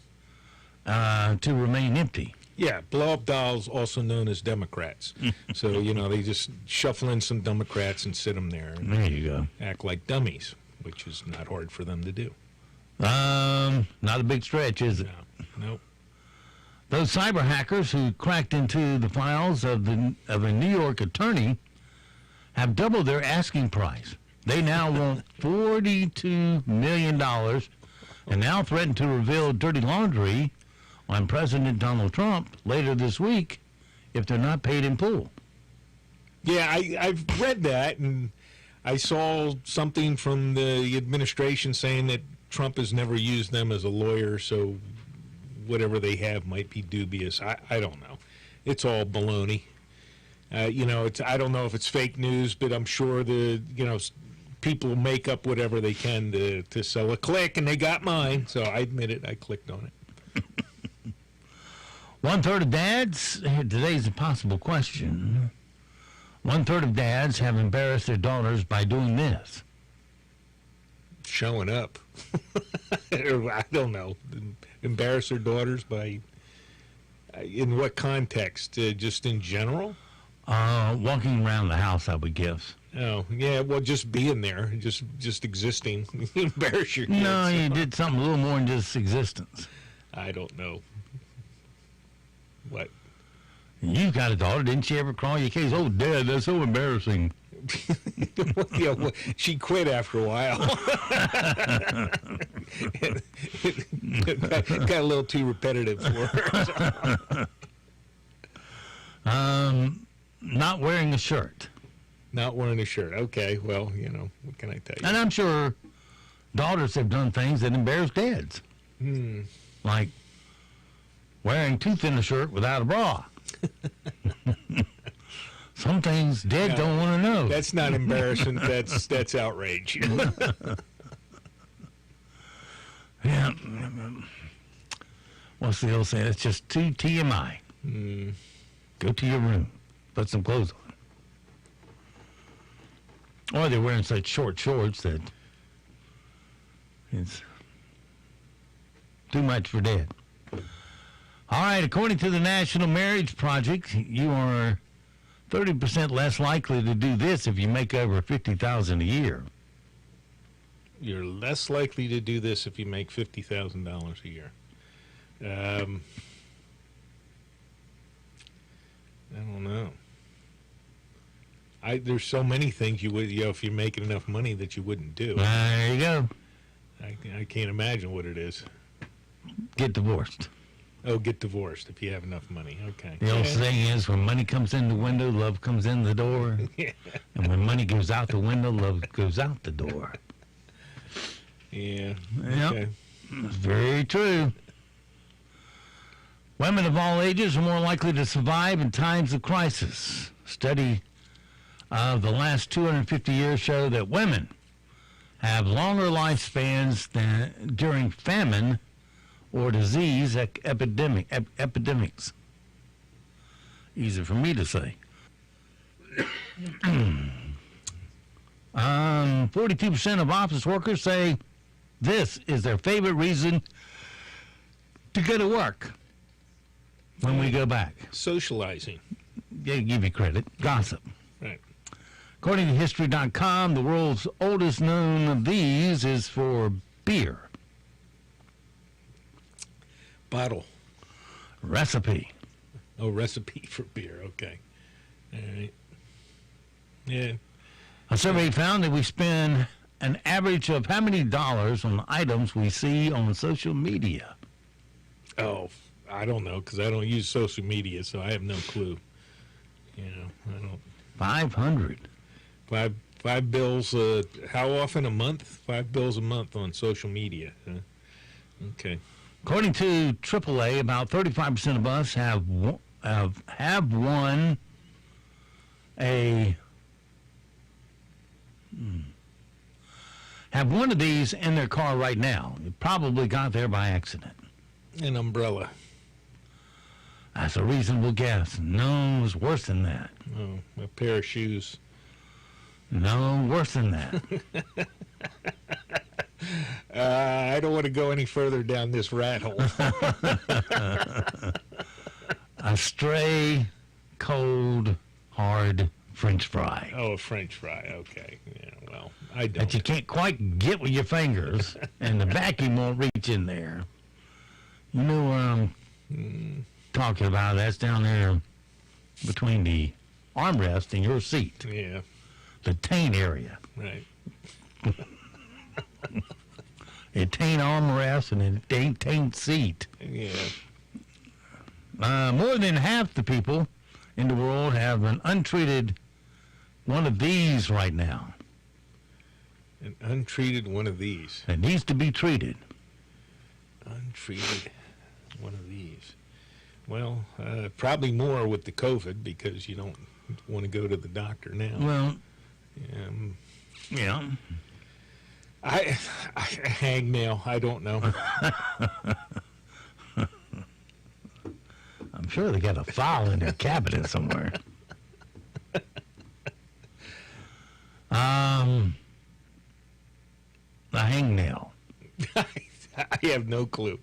to remain empty. Yeah, blow-up dolls, also known as Democrats. So, they just shuffle in some Democrats and sit them there. And there you go. Act like dummies, which is not hard for them to do. Not a big stretch, is it? No. Nope. Those cyber hackers who cracked into the files of a New York attorney have doubled their asking price. They now want $42 million and now threatened to reveal dirty laundry on President Donald Trump later this week if they're not paid in full. Yeah, I've read that, and I saw something from the administration saying that Trump has never used them as a lawyer, so whatever they have might be dubious. I don't know. It's all baloney. I don't know if it's fake news, but I'm sure people make up whatever they can to sell a click, and they got mine, so I admit it. I clicked on it. 1/3 of dads, today's impossible question. 1/3 of dads have embarrassed their daughters by doing this. Showing up. I don't know. Embarrass their daughters by, in what context? Just in general? Walking around the house, I would guess. Oh, yeah, well, just being there, just existing. You embarrass your kids. No, you did something a little more than just existence. I don't know. What? You've got a daughter. Didn't she ever crawl your case? Oh, Dad, that's so embarrassing. Yeah, well, she quit after a while. got a little too repetitive for her. Not wearing a shirt. Not wearing a shirt. Okay, well, what can I tell you? And I'm sure daughters have done things that embarrass dads. Like wearing too thin a shirt without a bra. Some things Dad don't want to know. That's not embarrassing. That's outrage. Yeah. What's the old saying? It's just too TMI. Go to your room. Put some clothes on. Or they're wearing such short shorts that it's too much for Dad. All right, according to the National Marriage Project, you are 30% less likely to do this if you make over $50,000 a year. You're less likely to do this if you make $50,000 a year. I don't know. There's so many things you would, if you're making enough money that you wouldn't do. There you go. I can't imagine what it is. Get divorced. Oh, get divorced if you have enough money. Okay. The old saying is, when money comes in the window, love comes in the door. Yeah. And when money goes out the window, love goes out the door. Yeah. Yep. Okay. Very true. Women of all ages are more likely to survive in times of crisis. Study of the last 250 years show that women have longer lifespans than during famine or disease epidemics. Easy for me to say. 42% of office workers say this is their favorite reason to go to work when we go back. Socializing. Yeah, give you credit. Gossip. Right. According to History.com, the world's oldest known of these is for beer. Bottle. Recipe. Oh, recipe for beer. Okay. All right. Yeah. A survey found that we spend an average of how many dollars on items we see on social media? Oh, I don't know, because I don't use social media, so I have no clue. I don't. 500. Five bills. How often a month? 5 bills a month on social media. Huh? Okay. According to AAA, about 35% of us have won have one of these in their car right now. It probably got there by accident. An umbrella. That's a reasonable guess. No, it's worse than that. Oh, a pair of shoes. No, worse than that. I don't want to go any further down this rat hole. A stray, cold, hard French fry. Oh, a French fry. Okay. Yeah, well, I don't. That you can't quite get with your fingers, and the vacuum won't reach in there. You know what I'm talking about? That's down there between the armrest and your seat. Yeah. The taint area. Right. It ain't armrest and it ain't seat. Yeah. More than half the people in the world have an untreated one of these right now. An untreated one of these. It needs to be treated. Untreated one of these. Well, probably more with the COVID because you don't want to go to the doctor now. Well, yeah. I hangnail. I don't know. I'm sure they got a file in their cabinet somewhere. A hangnail. I have no clue.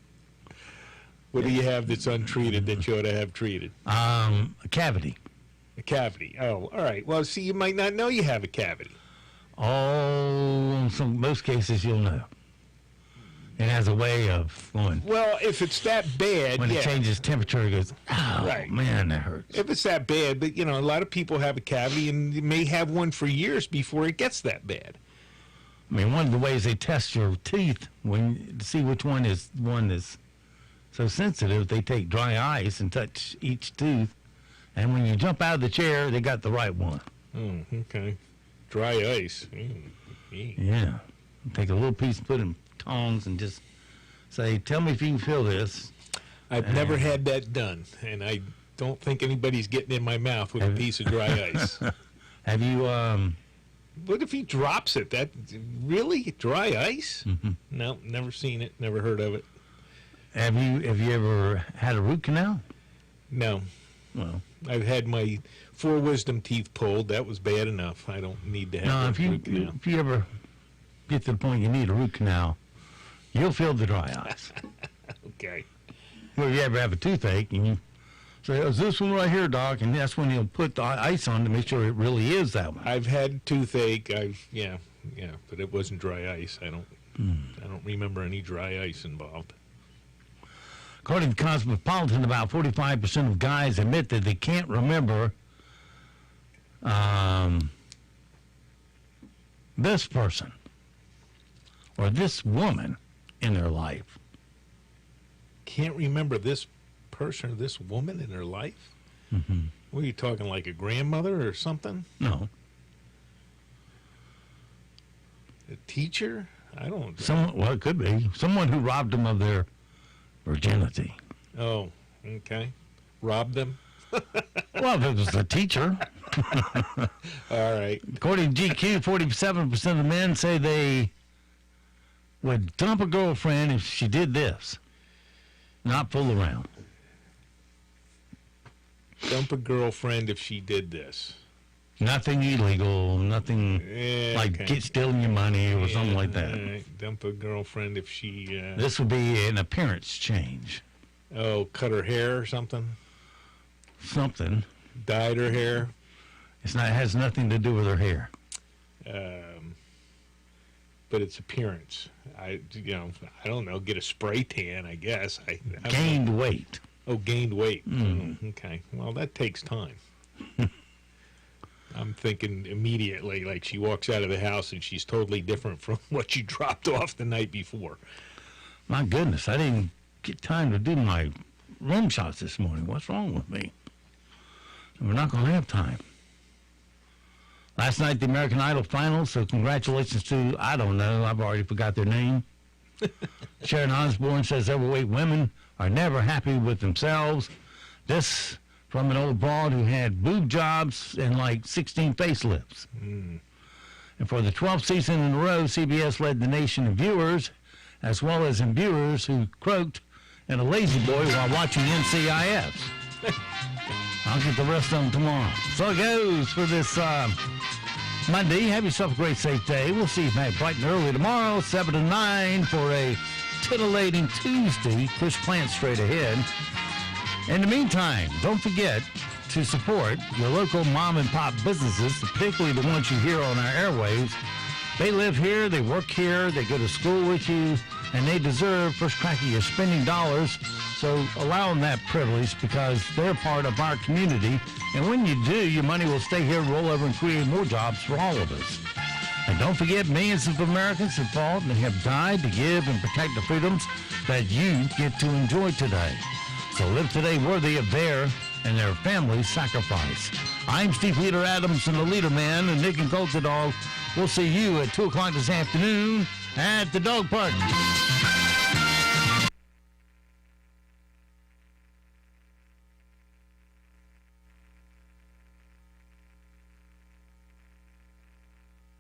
What do you have that's untreated that you ought to have treated? A cavity. A cavity. Oh, all right. Well, see, you might not know you have a cavity. Oh, in most cases you'll know. It has a way of going. Well, if it's that bad, when it changes temperature, it goes, oh, right. Man, that hurts. If it's that bad, but, a lot of people have a cavity and you may have one for years before it gets that bad. I mean, one of the ways they test your teeth to see which one is so sensitive, they take dry ice and touch each tooth. And when you jump out of the chair, they got the right one. Oh, okay. Dry ice. Yeah. Take a little piece, put it in tongs, and just say, tell me if you can feel this. I've never had that done, and I don't think anybody's getting in my mouth with a piece of dry ice. Have you, What if he drops it? That really? Dry ice? Mm-hmm. No, never seen it, never heard of it. Have you ever had a root canal? No. Well, I've had my 4 wisdom teeth pulled. That was bad enough. I don't need to have a root canal. If you ever get to the point you need a root canal, you'll feel the dry ice. Okay. Well, if you ever have a toothache and you say, is this one right here, Doc? And that's when you'll put the ice on to make sure it really is that one. I've had toothache. Yeah, but it wasn't dry ice. I don't remember any dry ice involved. According to Cosmopolitan, about 45% of guys admit that they can't remember this person or this woman in their life. Can't remember this person or this woman in their life? Mm-hmm. What are you talking, like a grandmother or something? No. A teacher? I don't know. Well, it could be. Someone who robbed them of their virginity. Oh, okay. Robbed them? Well, if it was the teacher. All right. According to GQ, 47% of men say they would dump a girlfriend if she did this. Not fool around. Dump a girlfriend if she did this. Nothing illegal, nothing stealing your money or something like that. Right. Dump a girlfriend if she... This would be an appearance change. Oh, cut her hair or something? Something. Dyed her hair? It has nothing to do with her hair. But it's appearance. I don't know, get a spray tan, I guess. Gained weight. Oh, gained weight. Mm. Okay. Well, that takes time. I'm thinking immediately, like she walks out of the house and she's totally different from what you dropped off the night before. My goodness, I didn't get time to do my rim shots this morning. What's wrong with me? We're not going to have time. Last night, the American Idol finals, so congratulations to, I don't know, I've already forgot their name. Sharon Osbourne says overweight women are never happy with themselves. This from an old broad who had boob jobs and like 16 facelifts. Mm. And for the 12th season in a row, CBS led the nation in viewers, as well as in viewers who croaked and a lazy boy while watching NCIS. I'll get the rest of them tomorrow. So it goes for this Monday. Have yourself a great, safe day. We'll see you back bright and early tomorrow, 7 to 9, for a titillating Tuesday. Chris Plant straight ahead. In the meantime, don't forget to support your local mom and pop businesses, particularly the ones you hear on our airwaves. They live here, they work here, they go to school with you, and they deserve first crack at your spending dollars. So allow them that privilege because they're part of our community. And when you do, your money will stay here, roll over, and create more jobs for all of us. And don't forget, millions of Americans have fought and have died to give and protect the freedoms that you get to enjoy today. So live today worthy of their and their family's sacrifice. I'm Steve Leader Adams and the Leader Man, and Nick and Culture Dog. We'll see you at 2 o'clock this afternoon at the dog park.